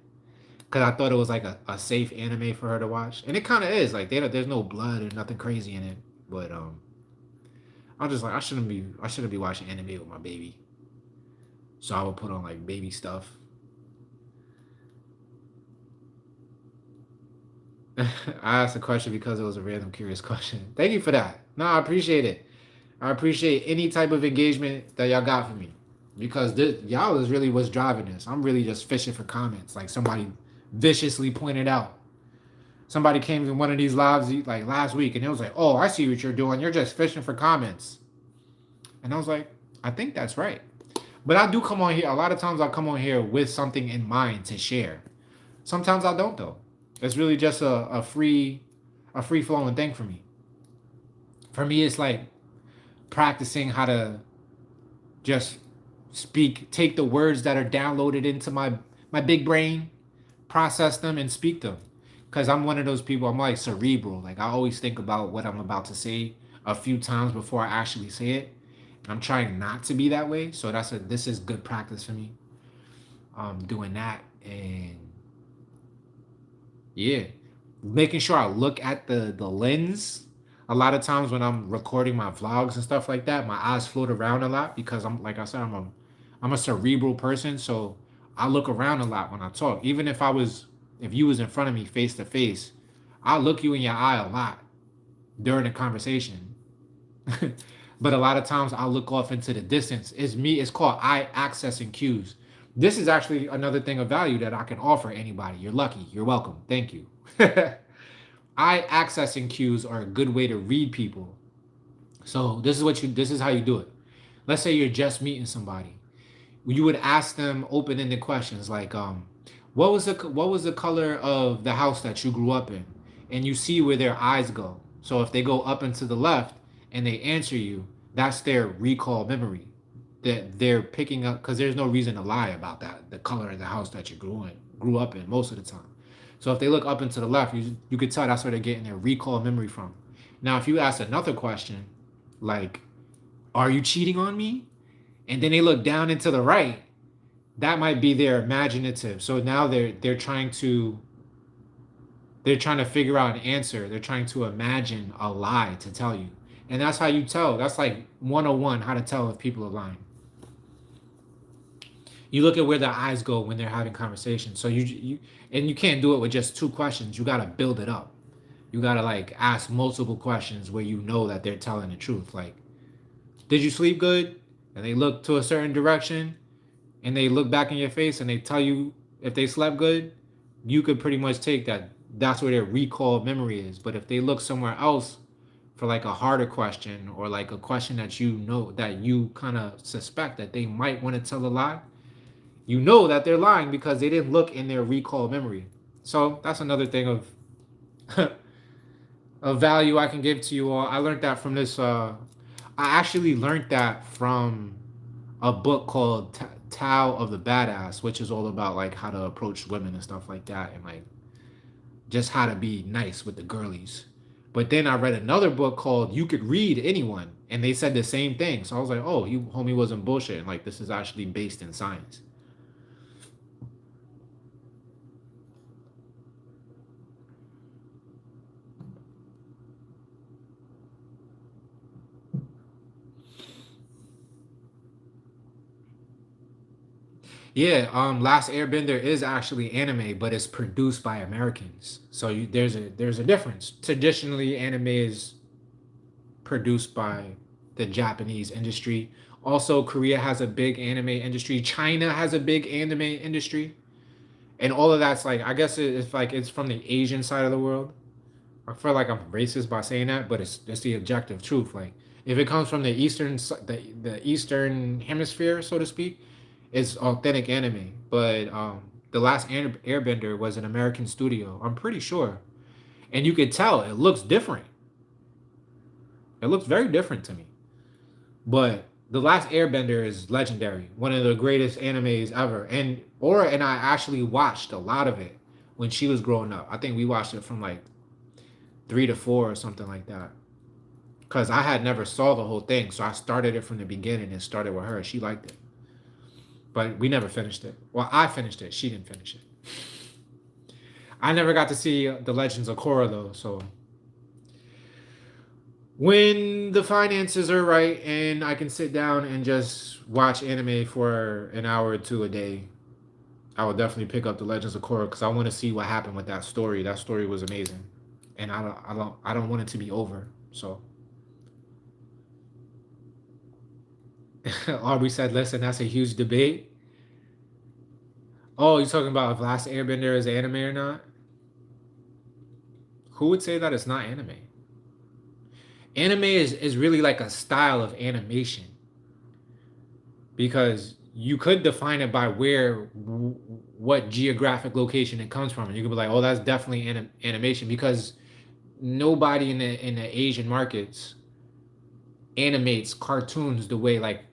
because I thought it was like a safe anime for her to watch, and it kind of is. Like there's no blood or nothing crazy in it, but I'm just like I shouldn't be watching anime with my baby, so I would put on like baby stuff. I asked a question because it was a random curious question. Thank you for that. No, I appreciate it. I appreciate any type of engagement that y'all got for me because y'all is really what's driving this. I'm really just fishing for comments. Like somebody viciously pointed out. Somebody came in one of these lives like last week and it was like, "Oh, I see what you're doing. You're just fishing for comments." And I was like, "I think that's right." But I do come on here. A lot of times I come on here with something in mind to share. Sometimes I don't though. It's really just a free flowing thing for me. For me, it's like practicing how to just take the words that are downloaded into my big brain, process them and speak them. Cause I'm one of those people. I'm like cerebral. Like I always think about what I'm about to say a few times before I actually say it. I'm trying not to be that way. So this is good practice for me. Doing that and yeah, making sure I look at the lens. A lot of times when I'm recording my vlogs and stuff like that, my eyes float around a lot because I'm like I said, I'm a cerebral person, so I look around a lot when I talk. Even if you was in front of me face to face, I'll look you in your eye a lot during the conversation. But a lot of times I'll look off into the distance. It's called eye accessing cues. This is actually another thing of value that I can offer anybody. You're lucky. You're welcome. Thank you. Eye accessing cues are a good way to read people. So this is how you do it. Let's say you're just meeting somebody. You would ask them open-ended questions like what was the color of the house that you grew up in? And you see where their eyes go. So if they go up and to the left and they answer you, that's their recall memory that they're picking up because there's no reason to lie about that, the color of the house that you grew up in most of the time. So if they look up and to the left, you could tell that's where they're getting their recall memory from. Now, if you ask another question, like, "Are you cheating on me?" and then they look down and to the right, that might be their imaginative. So now they're trying to figure out an answer. They're trying to imagine a lie to tell you. And that's how you tell. That's like 101 how to tell if people are lying. You look at where their eyes go when they're having conversations. So you can't do it with just two questions. You got to build it up. You got to like ask multiple questions where you know that they're telling the truth. Like, "Did you sleep good?" And they look to a certain direction and they look back in your face and they tell you if they slept good, you could pretty much take that that's where their recall memory is. But if they look somewhere else for like a harder question or like a question that you know that you kind of suspect that they might want to tell a lie, you know that they're lying because they didn't look in their recall memory. So that's another thing of of value I can give to you all. I learned that from this. I actually learned that from a book called Tao of the Badass, which is all about like how to approach women and stuff like that, and like just how to be nice with the girlies. But then I read another book called You Could Read Anyone, and they said the same thing. So I was like, oh, you homie wasn't bullshitting. Like this is actually based in science. Yeah, Last Airbender is actually anime, but it's produced by Americans. So there's a difference. Traditionally, anime is produced by the Japanese industry. Also, Korea has a big anime industry. China has a big anime industry, and all of that's like I guess it's like it's from the Asian side of the world. I feel like I'm racist by saying that, but it's the objective truth. Like If it comes from the the eastern hemisphere, so to speak, it's authentic anime. But the last Airbender was an American studio. I'm pretty sure, and you could tell it looks different. It looks very different to me. But the last Airbender is legendary, one of the greatest animes ever. And Aura and I actually watched a lot of it when she was growing up. I think we watched it from like 3 to 4 or something like that. Cause I had never saw the whole thing, so I started it from the beginning and started with her. She liked it, but we never finished it. Well, I finished it. She didn't finish it. I never got to see the Legends of Korra though. So when the finances are right and I can sit down and just watch anime for an hour or two a day, I will definitely pick up the Legends of Korra because I want to see what happened with that story. That story was amazing, and I don't want it to be over. So Aubrey said, "Listen, that's a huge debate." Oh, you're talking about if Last Airbender is anime or not? Who would say that it's not anime? Anime is really like a style of animation because you could define it by what geographic location it comes from, and you could be like, "Oh, that's definitely animation," because nobody in the Asian markets animates cartoons the way like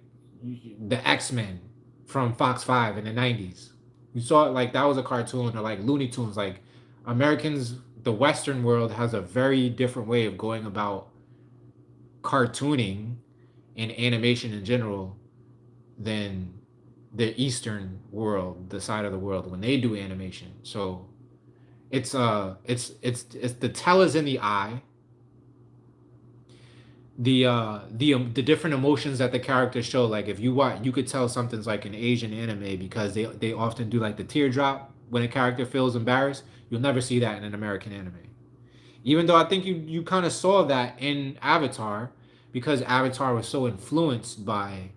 the X-Men from Fox 5 in the 90s. You saw it like that was a cartoon, or like Looney Tunes. Like Americans, the Western world has a very different way of going about cartooning and animation in general than the Eastern world, the side of the world when they do animation. So it's the tell is in the eye, the different emotions that the characters show. Like if you watch, you could tell something's like an Asian anime because they often do like the teardrop when a character feels embarrassed. You'll never see that in an American anime. Even though I think you kind of saw that in Avatar because Avatar was so influenced by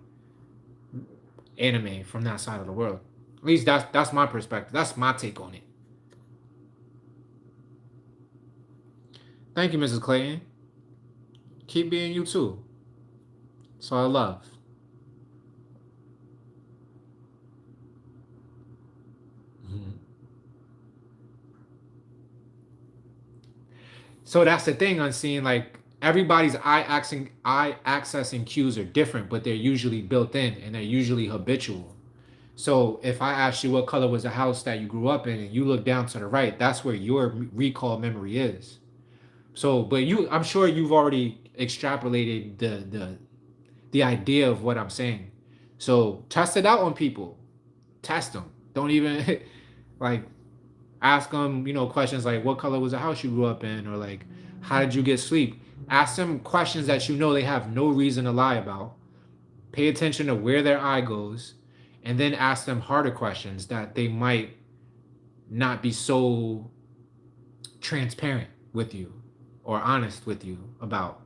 anime from that side of the world. At least that's my perspective. That's my take on it. Thank you, Mrs. Clayton. Keep being you too. So I love. Mhm. So that's the thing on seeing like everybody's eye accessing cues are different, but they're usually built in and they're usually habitual. So if I ask you what color was the house that you grew up in and you look down to the right, that's where your recall memory is. So, but I'm sure you've already extrapolated the idea of what I'm saying. So test it out on people. Test them. Don't even like ask them, questions like what color was the house you grew up in, or like how did you get sleep. Ask them questions that they have no reason to lie about. Pay attention to where their eye goes, and then ask them harder questions that they might not be so transparent with you or honest with you about,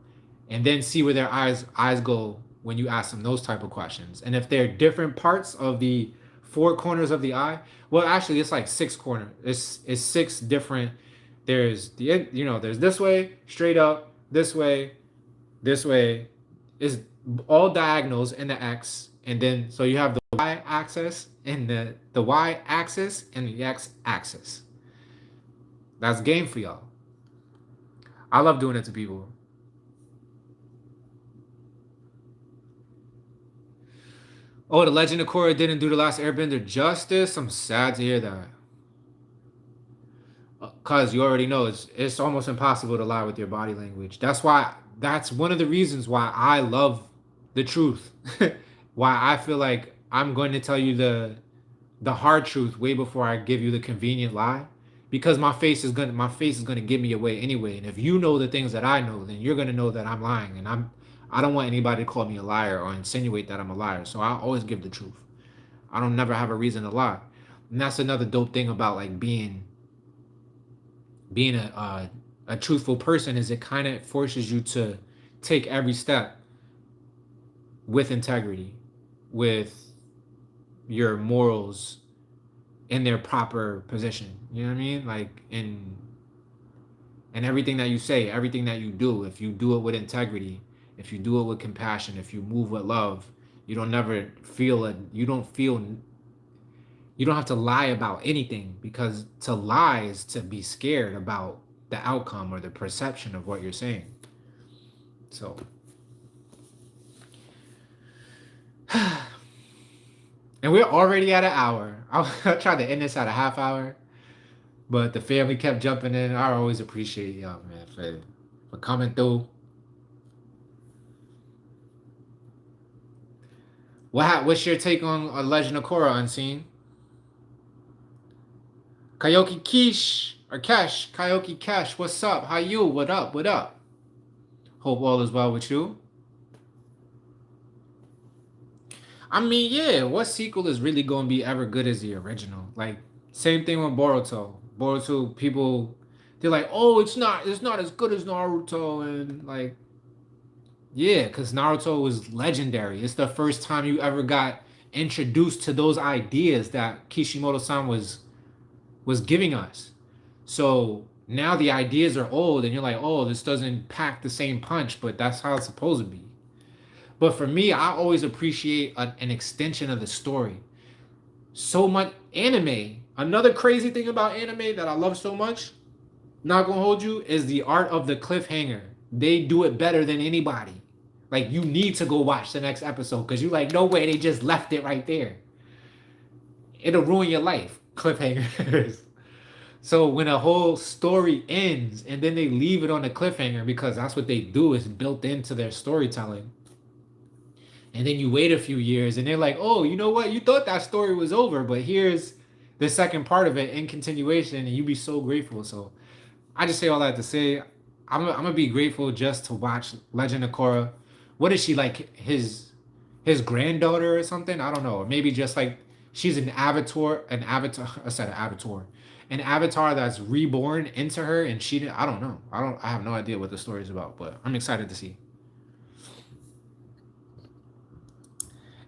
and then see where their eyes go when you ask them those type of questions. And if they're different parts of the four corners of the eye, well actually it's like six corners. It's six different. There's there's this way straight up, this way is all diagonals in the X, and then so you have the Y axis and the Y axis and the X axis. That's game for y'all. I love doing it to people. Oh, the Legend of Korra didn't do the last Airbender justice. I'm sad to hear that. Cause you already know it's almost impossible to lie with your body language. That's one of the reasons why I love the truth. Why I feel like I'm going to tell you the hard truth way before I give you the convenient lie. Because my face is gonna give me away anyway. And if you know the things that I know, then you're gonna know that I'm lying. And I don't want anybody to call me a liar or insinuate that I'm a liar. So I always give the truth. I don't never have a reason to lie. And that's another dope thing about like being a truthful person is it kind of forces you to take every step with integrity, with your morals in their proper position. You know what I mean? Like in everything that you say, everything that you do, if you do it with integrity if you do it with compassion, if you move with love, you don't never feel it. You don't have to lie about anything, because to lie is to be scared about the outcome or the perception of what you're saying. So, and we're already at an hour. I tried to end this at a half hour, but the family kept jumping in. I always appreciate y'all, man, for coming through. What's your take on a Legend of Korra, Unseen? Karaoke Kish or Cash, Karaoke Cash, what's up? How you? What up? What up? Hope all is well with you. I mean, yeah, what sequel is really gonna be ever good as the original? Like, same thing with Boruto. Boruto, people, they're like, oh, it's not as good as Naruto, and like, yeah, because Naruto was legendary. It's the first time you ever got introduced to those ideas that Kishimoto-san was giving us. So now the ideas are old, and you're like, oh, this doesn't pack the same punch, but that's how it's supposed to be. But for me, I always appreciate an extension of the story. So much anime. Another crazy thing about anime that I love so much, not gonna hold you, is the art of the cliffhanger. They do it better than anybody. Like, you need to go watch the next episode, because you're like, no way, they just left it right there. It'll ruin your life. Cliffhangers. So when a whole story ends and then they leave it on a cliffhanger, because that's what they do, is built into their storytelling. And then you wait a few years and they're like, oh, you know what? You thought that story was over, but here's the second part of it in continuation, and you'd be so grateful. So I just say all that to say, I'm gonna be grateful just to watch Legend of Korra. What is she, like, his granddaughter or something? I don't know. Or maybe just like she's an avatar. I said an avatar. An avatar that's reborn into her, and I don't know. I have no idea what the story is about, but I'm excited to see.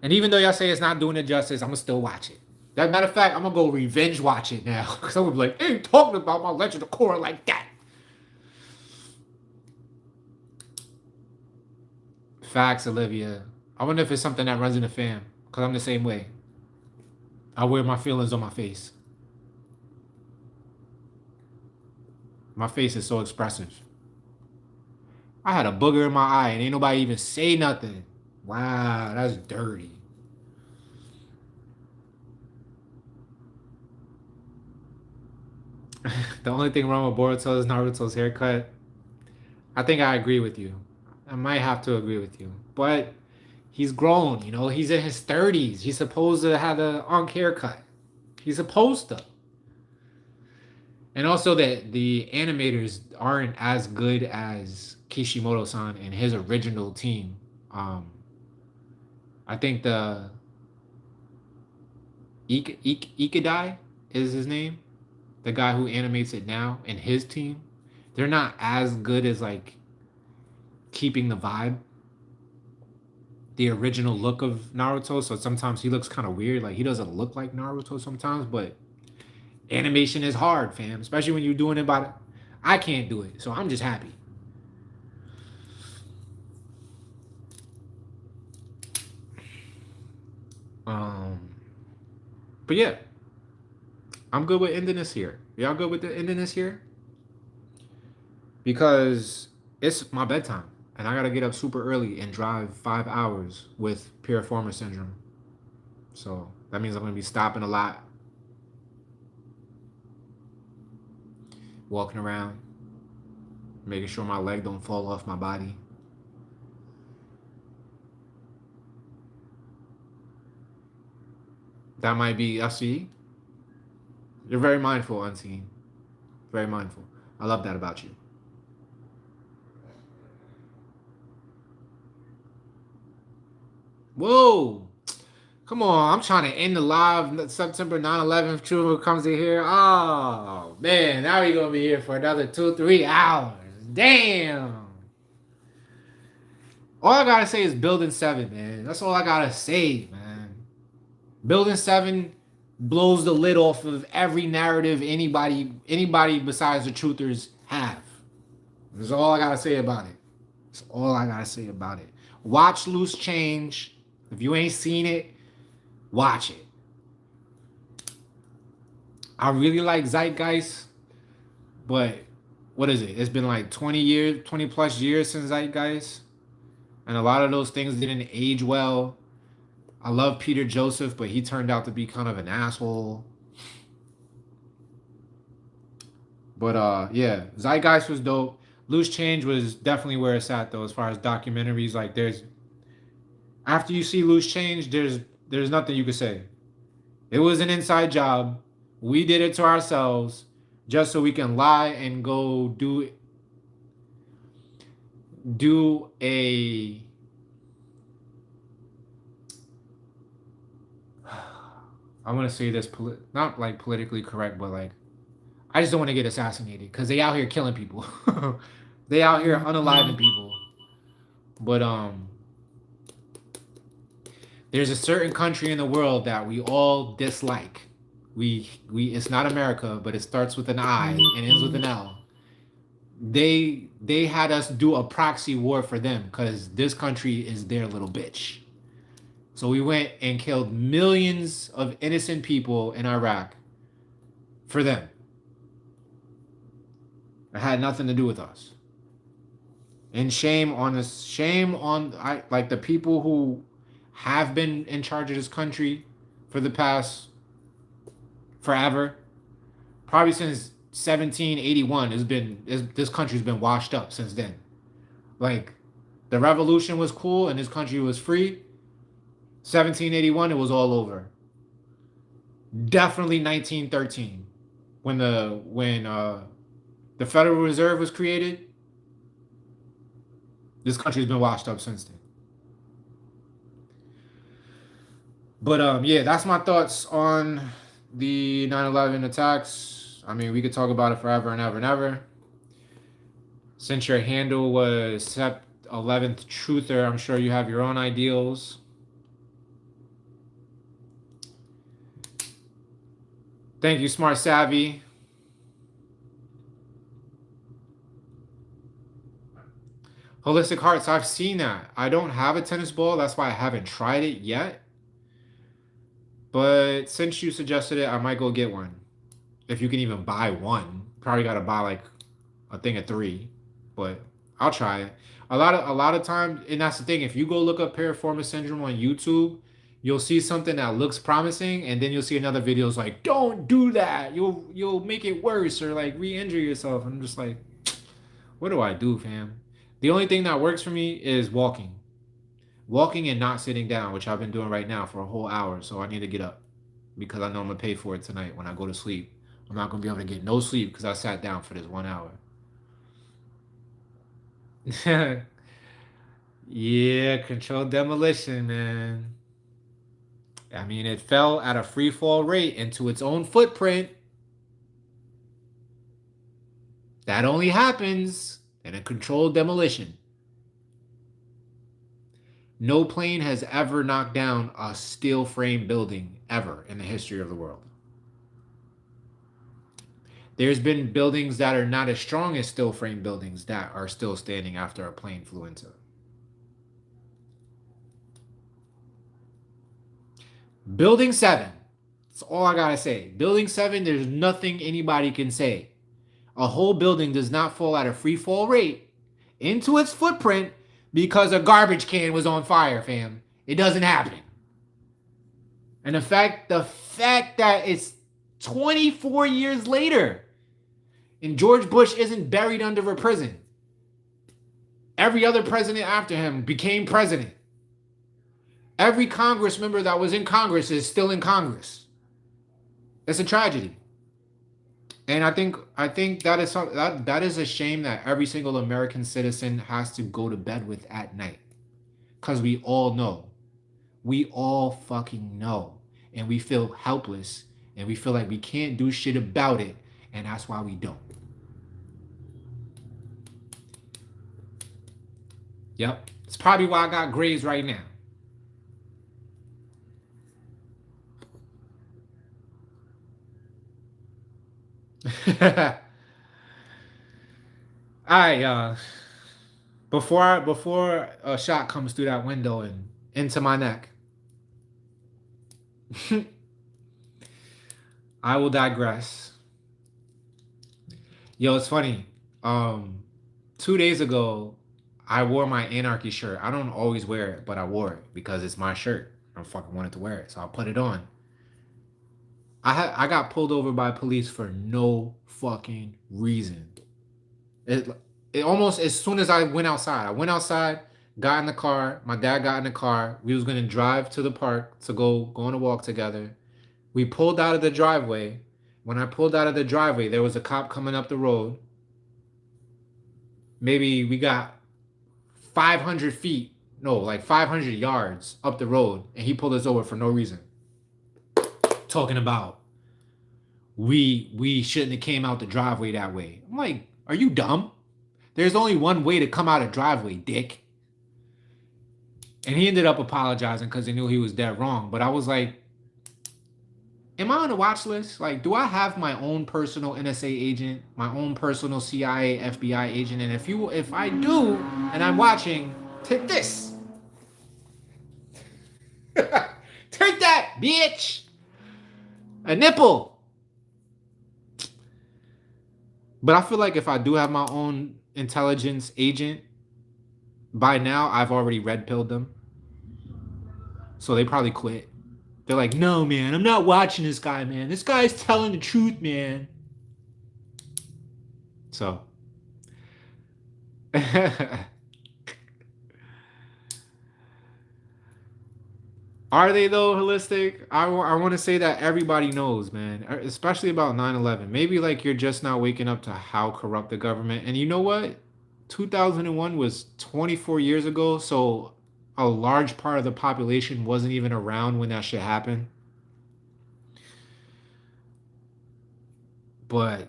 And even though y'all say it's not doing it justice, I'm gonna still watch it. That matter of fact, I'm gonna go revenge watch it now, because I'm gonna be like, hey, talking about my Legend of Korra like that. Facts, Olivia. I wonder if it's something that runs in the fam, because I'm the same way. I wear my feelings on my face. My face is so expressive. I had a booger in my eye and ain't nobody even say nothing. Wow, that's dirty. The only thing wrong with Boruto is Naruto's haircut. I think I agree with you. I might have to agree with you. But he's grown, he's in his 30s. He's supposed to have a unk haircut. He's supposed to. And also that the animators aren't as good as Kishimoto-san and his original team. I think the Ikadai is his name, the guy who animates it now, and his team. They're not as good as, like, keeping the vibe, the original look of Naruto. So sometimes he looks kind of weird. Like, he doesn't look like Naruto sometimes, but animation is hard, fam. Especially when you're doing it by I can't do it, so I'm just happy. But yeah, I'm good with ending this here. Y'all good with the ending this here? Because it's my bedtime, and I gotta get up super early and drive 5 hours with piriformis syndrome. So that means I'm gonna be stopping a lot, walking around, making sure my leg don't fall off my body. That might be, I see. You're very mindful, Unseen. Very mindful. I love that about you. Whoa. Come on, I'm trying to end the live September 9/11 if True comes in here. Oh, man, now we're going to be here for another 2-3 hours. Damn. All I got to say is Building 7, man. That's all I got to say, man. Building 7 blows the lid off of every narrative anybody besides the truthers have. That's all I got to say about it. That's all I gotta say about it. Watch Loose Change. If you ain't seen it, watch it. I really like Zeitgeist, but what is it? It's been like 20 years, 20 plus years since Zeitgeist. And a lot of those things didn't age well. I love Peter Joseph, but he turned out to be kind of an asshole. But yeah, Zeitgeist was dope. Loose Change was definitely where it's at though, as far as documentaries. Like there's after you see Loose Change, there's nothing you could say. It was an inside job. We did it to ourselves just so we can lie and go do a I want to say this not like politically correct, but like I just don't want to get assassinated because they out here killing people. They out here unaliving people. But there's a certain country in the world that we all dislike. We it's not America, but it starts with an I and ends with an L. They had us do a proxy war for them because this country is their little bitch. So we went and killed millions of innocent people in Iraq for them. It had nothing to do with us. And shame on us. Shame on like the people who have been in charge of this country for the past forever. Probably since 1781 this country's been washed up since then. Like the revolution was cool and this country was free. 1781 it was all over. Definitely 1913 when the Federal Reserve was created. This country's been washed up since then. But yeah, that's my thoughts on the 9/11 attacks. I mean, we could talk about it forever and ever and ever. Since your handle was Sept 11th Truther, I'm sure you have your own ideals. Thank you, Smart Savvy. Holistic Hearts, I've seen that. I don't have a tennis ball. That's why I haven't tried it yet. But since you suggested it, I might go get one. If you can even buy one. Probably got to buy like a thing of 3. But I'll try it. A lot of times, and that's the thing, if you go look up piriformis syndrome on YouTube, you'll see something that looks promising, and then you'll see another video's like, don't do that. You'll make it worse or like re-injure yourself. I'm just like, what do I do, fam? The only thing that works for me is walking. Walking and not sitting down, which I've been doing right now for a whole hour. So I need to get up because I know I'm going to pay for it tonight when I go to sleep. I'm not going to be able to get no sleep because I sat down for this 1 hour. Yeah, controlled demolition, man. I mean, it fell at a free fall rate into its own footprint. That only happens in a controlled demolition. No plane has ever knocked down a steel frame building ever in the history of the world. There's been buildings that are not as strong as steel frame buildings that are still standing after a plane flew into. Building 7. That's all I gotta say. Building 7, there's nothing anybody can say. A whole building does not fall at a free fall rate into its footprint because a garbage can was on fire, fam. It doesn't happen. And the fact that it's 24 years later and George Bush isn't buried under a prison. Every other president after him became president. Every Congress member that was in Congress is still in Congress. It's a tragedy. And I think that is a shame that every single American citizen has to go to bed with at night. Because we all know. We all fucking know. And we feel helpless. And we feel like we can't do shit about it. And that's why we don't. Yep. It's probably why I got grades right now. All right, y'all. Before a shot comes through that window and into my neck, I will digress. Yo, it's funny. Um, 2 days ago, I wore my anarchy shirt. I don't always wear it, but I wore it because it's my shirt. I fucking wanted to wear it, so I put it on. I got pulled over by police for no fucking reason. It it almost as soon as I went outside, got in the car. My dad got in the car. We was gonna drive to the park to go on a walk together. We pulled out of the driveway. When I pulled out of the driveway, there was a cop coming up the road. Maybe we got 500 feet, no, like 500 yards up the road, and he pulled us over for no reason. Talking about we shouldn't have came out the driveway that way. I'm like, are you dumb? There's only one way to come out a driveway, dick. And he ended up apologizing because he knew he was dead wrong. But I was like, am I on the watch list? Like, do I have my own personal NSA agent, my own personal CIA, FBI agent? And if I do, and I'm watching, take this. Take that, bitch. A nipple. But I feel like if I do have my own intelligence agent, by now I've already red pilled them. So they probably quit. They're like, no, man, I'm not watching this guy, man. This guy's telling the truth, man. So. Are they, though, holistic? I want to say that everybody knows, man, especially about 9/11. Maybe, like, you're just not waking up to how corrupt the government. And you know what? 2001 was 24 years ago, so a large part of the population wasn't even around when that shit happened. But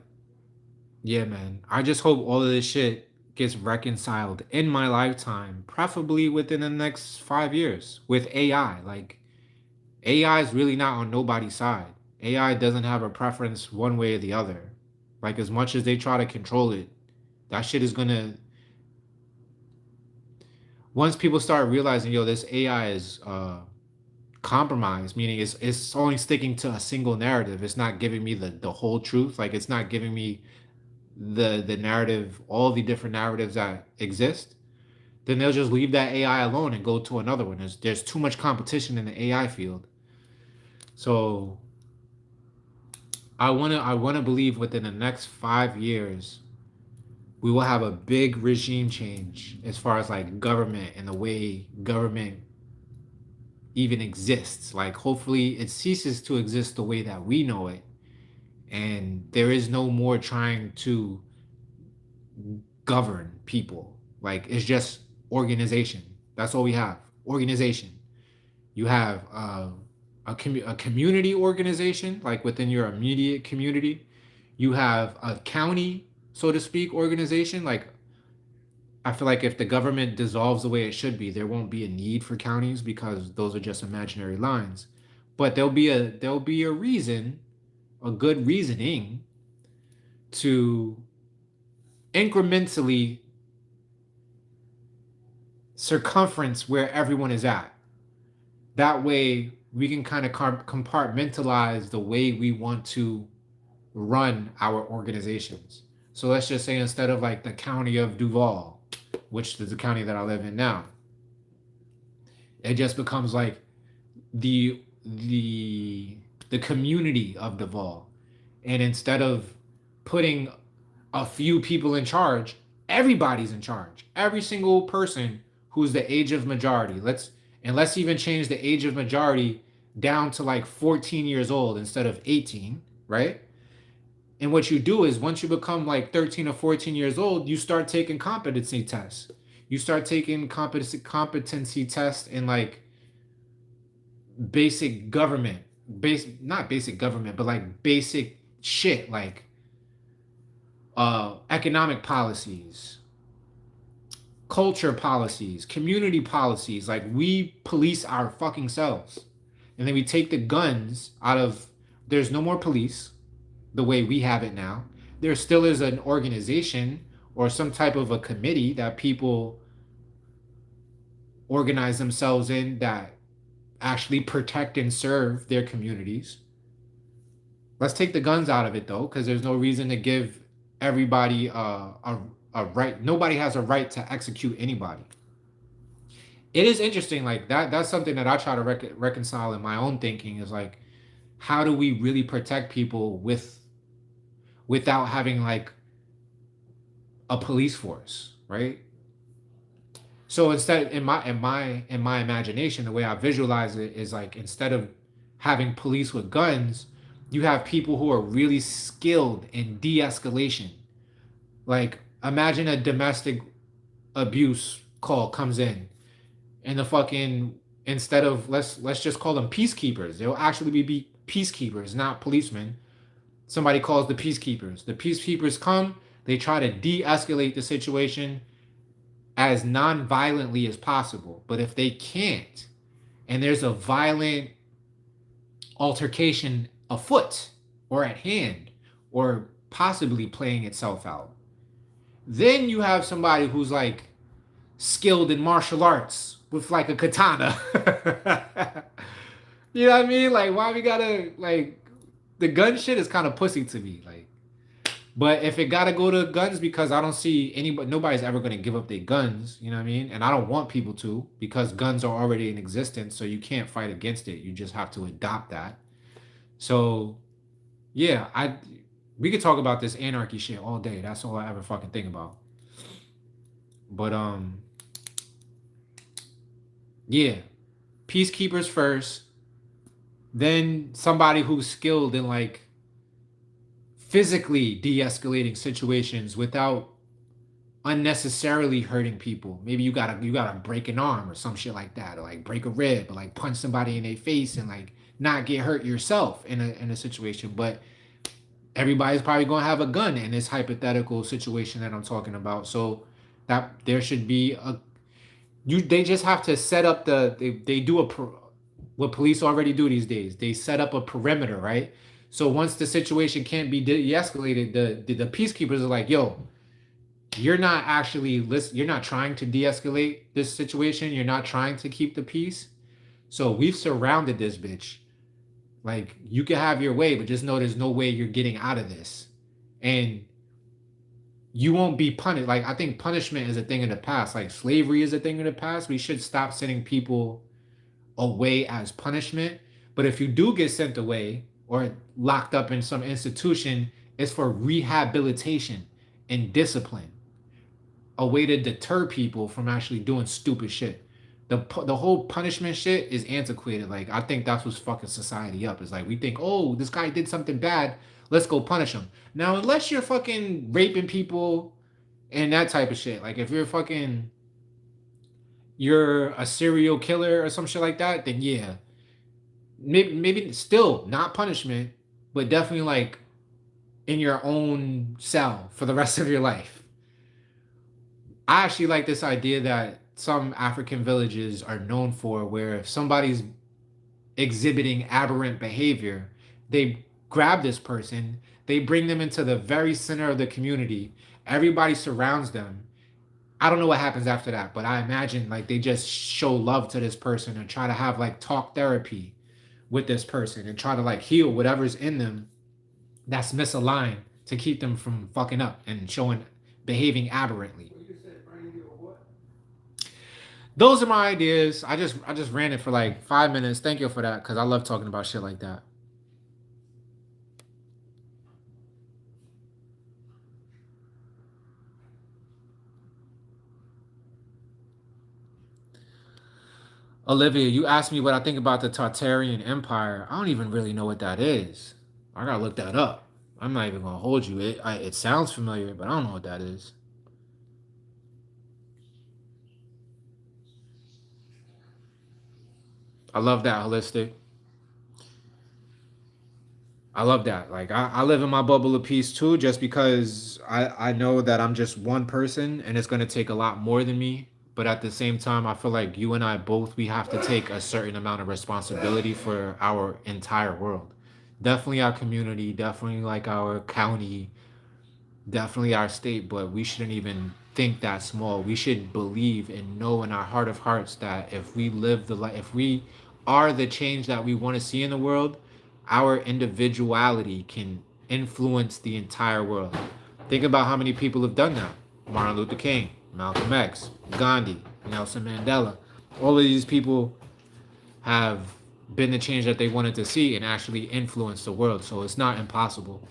yeah, man, I just hope all of this shit gets reconciled in my lifetime, preferably within the next 5 years with AI. Like, AI is really not on nobody's side. AI doesn't have a preference one way or the other. Like, as much as they try to control it, that shit is gonna, once people start realizing, yo, this AI is compromised, meaning it's only sticking to a single narrative. It's not giving me the whole truth. Like, it's not giving me the narrative, all the different narratives that exist. Then they'll just leave that AI alone and go to another one. There's too much competition in the AI field. So I wanna believe within the next 5 years we will have a big regime change as far as like government and the way government even exists. Like, hopefully it ceases to exist the way that we know it, and there is no more trying to govern people. Like, it's just organization. That's all we have. Organization. You have a community organization, like within your immediate community. You have a county, so to speak, organization. Like, I feel like if the government dissolves the way it should be, there won't be a need for counties because those are just imaginary lines. But there'll be a reason, a good reasoning to incrementally circumference where everyone is at. That way we can kind of compartmentalize the way we want to run our organizations. So let's just say instead of like the county of Duval, which is the county that I live in now, it just becomes like the the community of Duval. And instead of putting a few people in charge, everybody's in charge. Every single person who's the age of majority. Let's even change the age of majority down to like 14 years old instead of 18, right? And what you do is once you become like 13 or 14 years old, you start taking competency tests. You start taking competency tests in like basic government, not basic government, but like basic shit like economic policies, culture policies, community policies. Like, we police our fucking selves. And then we take the guns out of, there's no more police the way we have it now. There still is an organization or some type of a committee that people organize themselves in that actually protect and serve their communities. Let's take the guns out of it though, because there's no reason to give everybody a right. Nobody has a right to execute anybody. It is interesting, like that. That's something that I try to reconcile in my own thinking. Is like, how do we really protect people without having like a police force, right? So instead, in my imagination, the way I visualize it is like instead of having police with guns, you have people who are really skilled in de-escalation. Like imagine a domestic abuse call comes in, and the fucking instead of let's just call them peacekeepers, they'll actually be peacekeepers, not policemen. Somebody calls the peacekeepers. The peacekeepers come, they try to de-escalate the situation as non-violently as possible. But if they can't, and there's a violent altercation afoot or at hand or possibly playing itself out, then you have somebody who's like skilled in martial arts with like a katana. You know what I mean? Like, why we gotta like the gun shit is kind of pussy to me. Like, but if it gotta go to guns, because I don't see anybody, nobody's ever gonna give up their guns. You know what I mean? And I don't want people to, because guns are already in existence, so you can't fight against it. You just have to adopt that. So, yeah, we could talk about this anarchy shit all day. That's all I ever fucking think about. But yeah, peacekeepers first, then somebody who's skilled in like physically de-escalating situations without unnecessarily hurting people. Maybe you gotta break an arm or some shit like that, or like break a rib, or like punch somebody in their face and like not get hurt yourself in a situation. But everybody's probably gonna have a gun in this hypothetical situation that I'm talking about. So that there should be a they just have to set up they do what police already do these days. They set up a perimeter, right? So once the situation can't be de-escalated, the peacekeepers are like, yo, you're not actually you're not trying to de-escalate this situation. You're not trying to keep the peace. So we've surrounded this bitch. Like, you can have your way, but just know there's no way you're getting out of this. And you won't be punished. Like, I think punishment is a thing in the past. Like, slavery is a thing in the past. We should stop sending people away as punishment. But if you do get sent away or locked up in some institution, it's for rehabilitation and discipline, a way to deter people from actually doing stupid shit. The whole punishment shit is antiquated. Like, I think that's what's fucking society up. It's like, we think, oh, this guy did something bad, let's go punish him. Now, unless you're fucking raping people and that type of shit, like if you're a serial killer or some shit like that, then yeah, maybe still not punishment, but definitely like in your own cell for the rest of your life. I actually like this idea that some African villages are known for, where if somebody's exhibiting aberrant behavior, they grab this person, they bring them into the very center of the community, everybody surrounds them. I don't know what happens after that, but I imagine like they just show love to this person and try to have like talk therapy with this person and try to like heal whatever's in them that's misaligned to keep them from fucking up and behaving aberrantly. Those are my ideas. I just ran it for like 5 minutes. Thank you for that, because I love talking about shit like that. Olivia, you asked me what I think about the Tartarian Empire. I don't even really know what that is. I gotta look that up. I'm not even gonna hold you. It sounds familiar, but I don't know what that is. I love that, holistic. I love that. Like, I live in my bubble of peace too, just because I know that I'm just one person and it's gonna take a lot more than me. But at the same time, I feel like you and I both, we have to take a certain amount of responsibility for our entire world. Definitely our community, definitely like our county, definitely our state, but we shouldn't even think that small. We should believe and know in our heart of hearts that if we live the life, if we are the change that we want to see in the world, our individuality can influence the entire world. Think about how many people have done that. Martin Luther King, Malcolm X, Gandhi, Nelson Mandela. All of these people have been the change that they wanted to see and actually influence the world. So it's not impossible.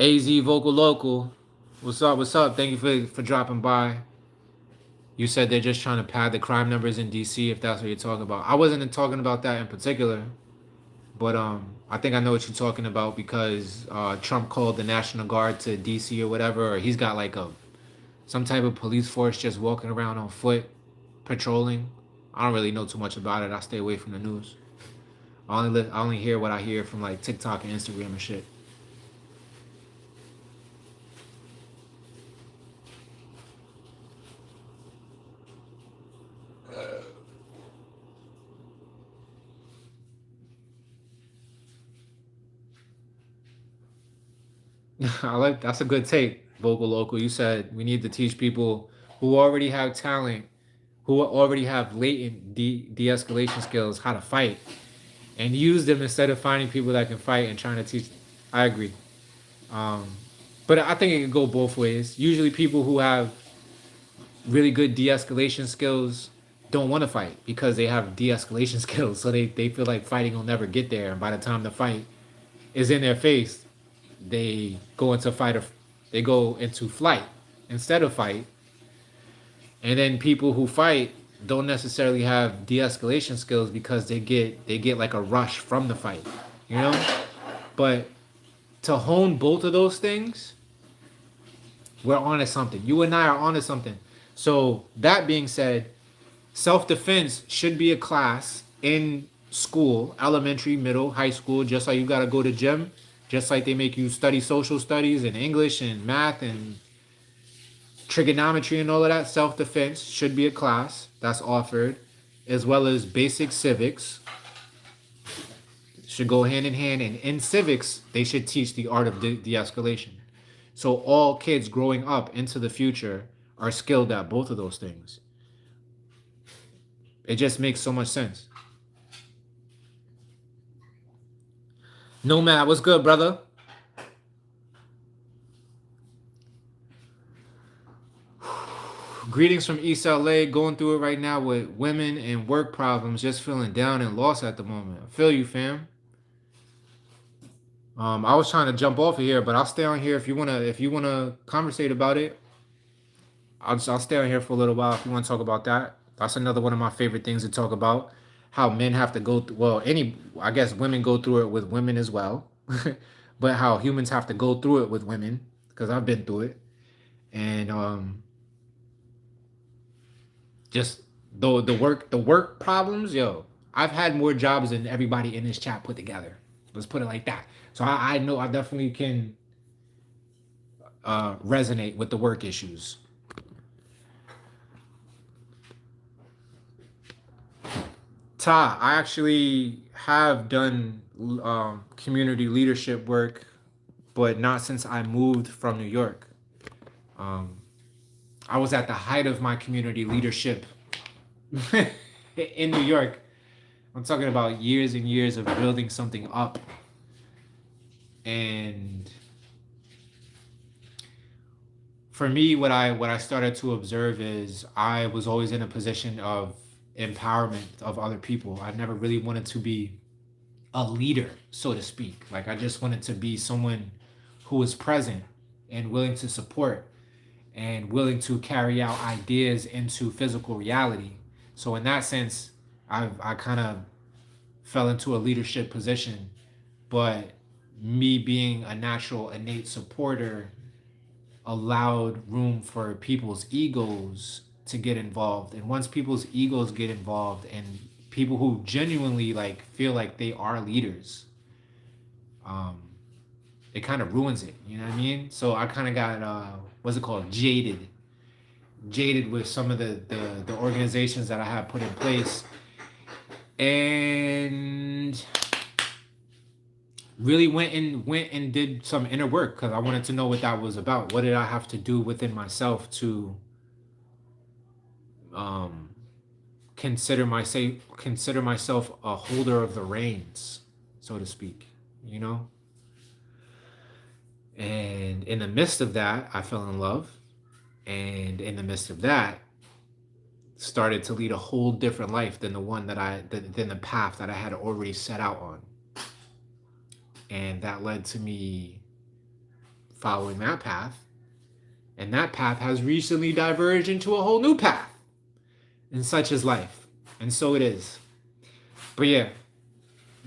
AZ Vocal Local, what's up? What's up? Thank you for dropping by. You said they're just trying to pad the crime numbers in DC, if that's what you're talking about. I wasn't talking about that in particular, but I think I know what you're talking about because Trump called the National Guard to DC or whatever, or he's got like some type of police force just walking around on foot, patrolling. I don't really know too much about it. I stay away from the news. I only hear what I hear from like TikTok and Instagram and shit. That's a good take, Vocal Local. You said we need to teach people who already have talent, who already have latent de-escalation skills, how to fight, and use them instead of finding people that can fight and trying to teach. I agree. Um, but I think it can go both ways. Usually, people who have really good de-escalation skills don't want to fight because they have de-escalation skills, so they feel like fighting will never get there, and by the time the fight is in their face, they go into they go into flight instead of fight. And then people who fight don't necessarily have de-escalation skills because they get like a rush from the fight, you know. But to hone both of those things, we're onto something. You and I are onto something. So that being said, self-defense should be a class in school, elementary, middle, high school, just like you got to go to gym, just like they make you study social studies and English and math and trigonometry and all of that. Self-defense should be a class that's offered, as well as basic civics should go hand in hand. And in civics, they should teach the art of de-escalation. So all kids growing up into the future are skilled at both of those things. It just makes so much sense. Nomad, what's good, brother? Greetings from East LA. Going through it right now with women and work problems. Just feeling down and lost at the moment. I feel you, fam. I was trying to jump off of here, but I'll stay on here if you wanna conversate about it. I'll stay on here for a little while if you want to talk about that. That's another one of my favorite things to talk about. How men have to go through, well, I guess women go through it with women as well. But how humans have to go through it with women, because I've been through it. And just the work problems, yo. I've had more jobs than everybody in this chat put together. Let's put it like that. So I know I definitely can resonate with the work issues. Ta, I actually have done community leadership work, but not since I moved from New York. I was at the height of my community leadership in New York. I'm talking about years and years of building something up. And for me, what I started to observe is I was always in a position of empowerment of other people. I never really wanted to be a leader, so to speak. Like, I just wanted to be someone who was present and willing to support and willing to carry out ideas into physical reality. So in that sense, I kind of fell into a leadership position, but me being a natural innate supporter allowed room for people's egos to get involved. And once people's egos get involved and people who genuinely like feel like they are leaders, it kind of ruins it, you know what I mean? So I kind of got what's it called, jaded with some of the organizations that I have put in place. And really went and did some inner work because I wanted to know what that was about. What did I have to do within myself to um consider myself a holder of the reins, so to speak, you know? And in the midst of that, I fell in love. And in the midst of that, started to lead a whole different life than the one that than the path that I had already set out on. And that led to me following that path. And that path has recently diverged into a whole new path. And such is life. And so it is. But yeah,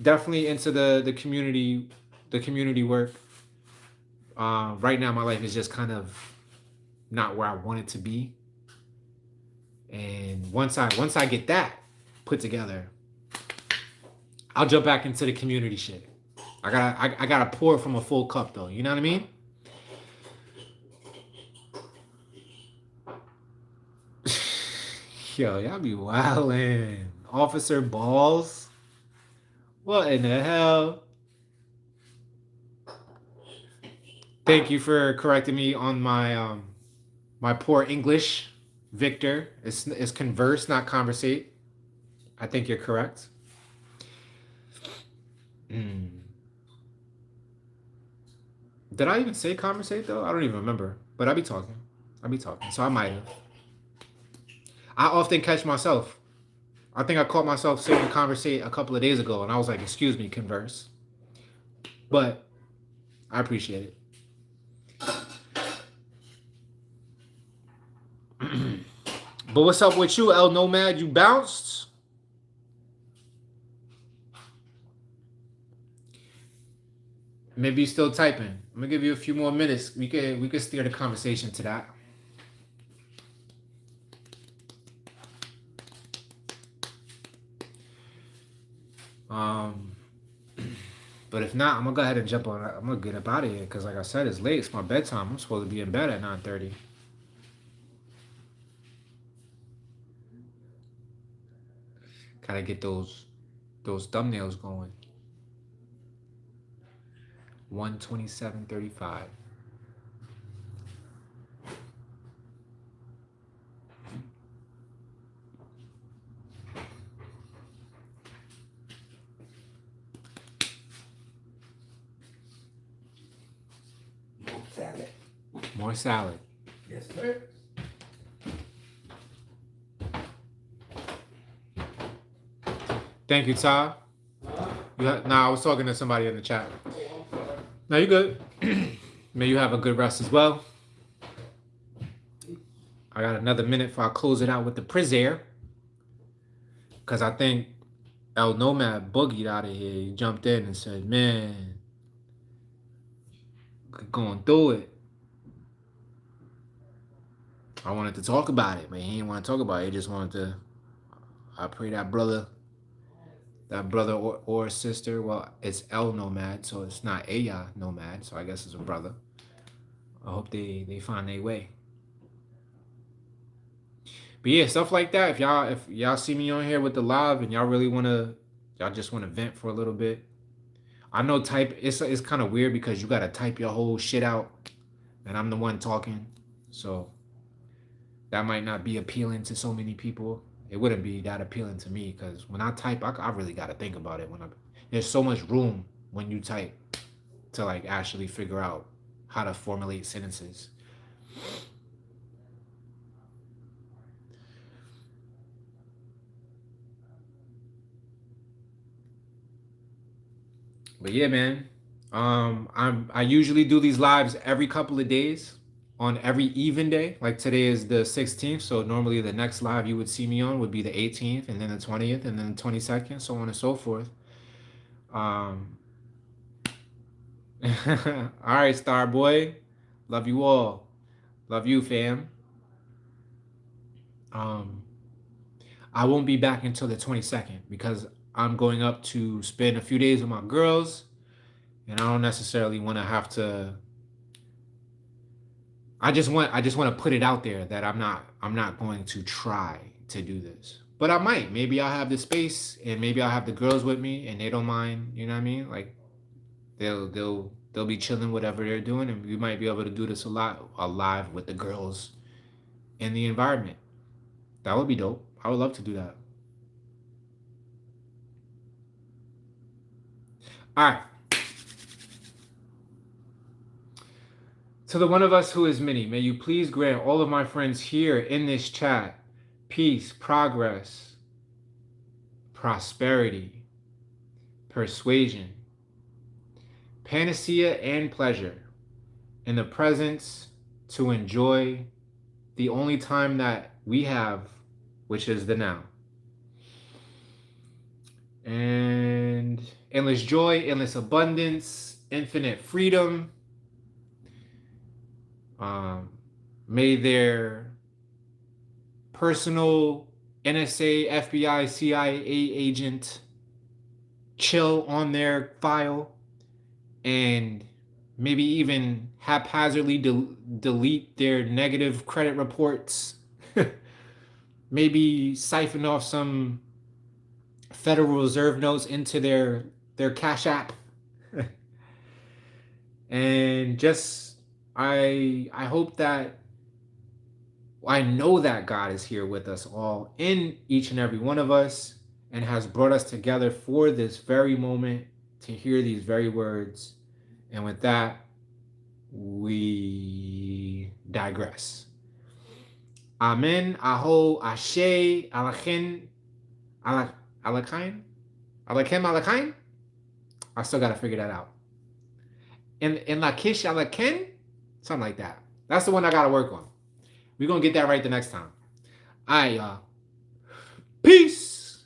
definitely into the community work. Right now my life is just kind of not where I want it to be. And once I get that put together, I'll jump back into the community shit. I gotta pour from a full cup though. You know what I mean? Yo, y'all be wildin'. Officer Balls. What in the hell? Thank you for correcting me on my poor English, Victor. It's converse, not conversate. I think you're correct. Did I even say conversate though? I don't even remember. But I be talking. So I might have. I often catch myself. I think I caught myself saying conversate a couple of days ago, and I was like, "Excuse me, converse." But I appreciate it. But what's up with you, El Nomad? You bounced? Maybe you're still typing. I'm gonna give you a few more minutes. We could steer the conversation to that. But if not, I'm gonna go ahead and jump on. I'm gonna get up out of here because, like I said, it's late. It's my bedtime. I'm supposed to be in bed at 9:30. Gotta get those thumbnails going. 127.35. Salad. More salad. Yes, sir. Thank you, Ty. Nah, I was talking to somebody in the chat. No, you good. May you have a good rest as well. I got another minute before I close it out with the Prizair. Because I think El Nomad boogied out of here. He jumped in and said, man, going through it. I wanted to talk about it, but he didn't want to talk about it. He just wanted to. I pray that brother or sister. Well, it's El Nomad, so it's not Aya Nomad, so I guess it's a brother. I hope they find their way. But yeah, stuff like that. If y'all see me on here with the live and y'all just wanna vent for a little bit. I know it's kind of weird because you gotta type your whole shit out, and I'm the one talking, so that might not be appealing to so many people. It wouldn't be that appealing to me because when I type, I really gotta think about it. There's so much room when you type to like actually figure out how to formulate sentences. But yeah, man. I usually do these lives every couple of days on every even day. Like today is the 16th, so normally the next live you would see me on would be the 18th, and then the 20th, and then the 22nd, so on and so forth. All right, Star Boy. Love you all. Love you, fam. I won't be back until the 22nd because I'm going up to spend a few days with my girls, and I don't necessarily want to have to. I just want to put it out there that I'm not going to try to do this, but I might. Maybe I'll have the space, and maybe I'll have the girls with me, and they don't mind. You know what I mean? Like they'll be chilling whatever they're doing, and we might be able to do this a lot alive with the girls in the environment. That would be dope. I would love to do that. All right. To the one of us who is many, may you please grant all of my friends here in this chat peace, progress, prosperity, persuasion, panacea, and pleasure in the presence to enjoy the only time that we have, which is the now. And endless joy, endless abundance, infinite freedom. May their personal NSA, FBI, CIA agent chill on their file and maybe even haphazardly delete their negative credit reports. Maybe siphon off some Federal Reserve notes into their Cash App. And just I hope that I know that God is here with us all in each and every one of us and has brought us together for this very moment to hear these very words. And with that, we digress. Amen, Aho, Ashe, Alachen, Alakain, Alakem. I still gotta figure that out. In Lakish Alaken, something like that. That's the one I gotta work on. We're gonna get that right the next time. All right, y'all. Peace.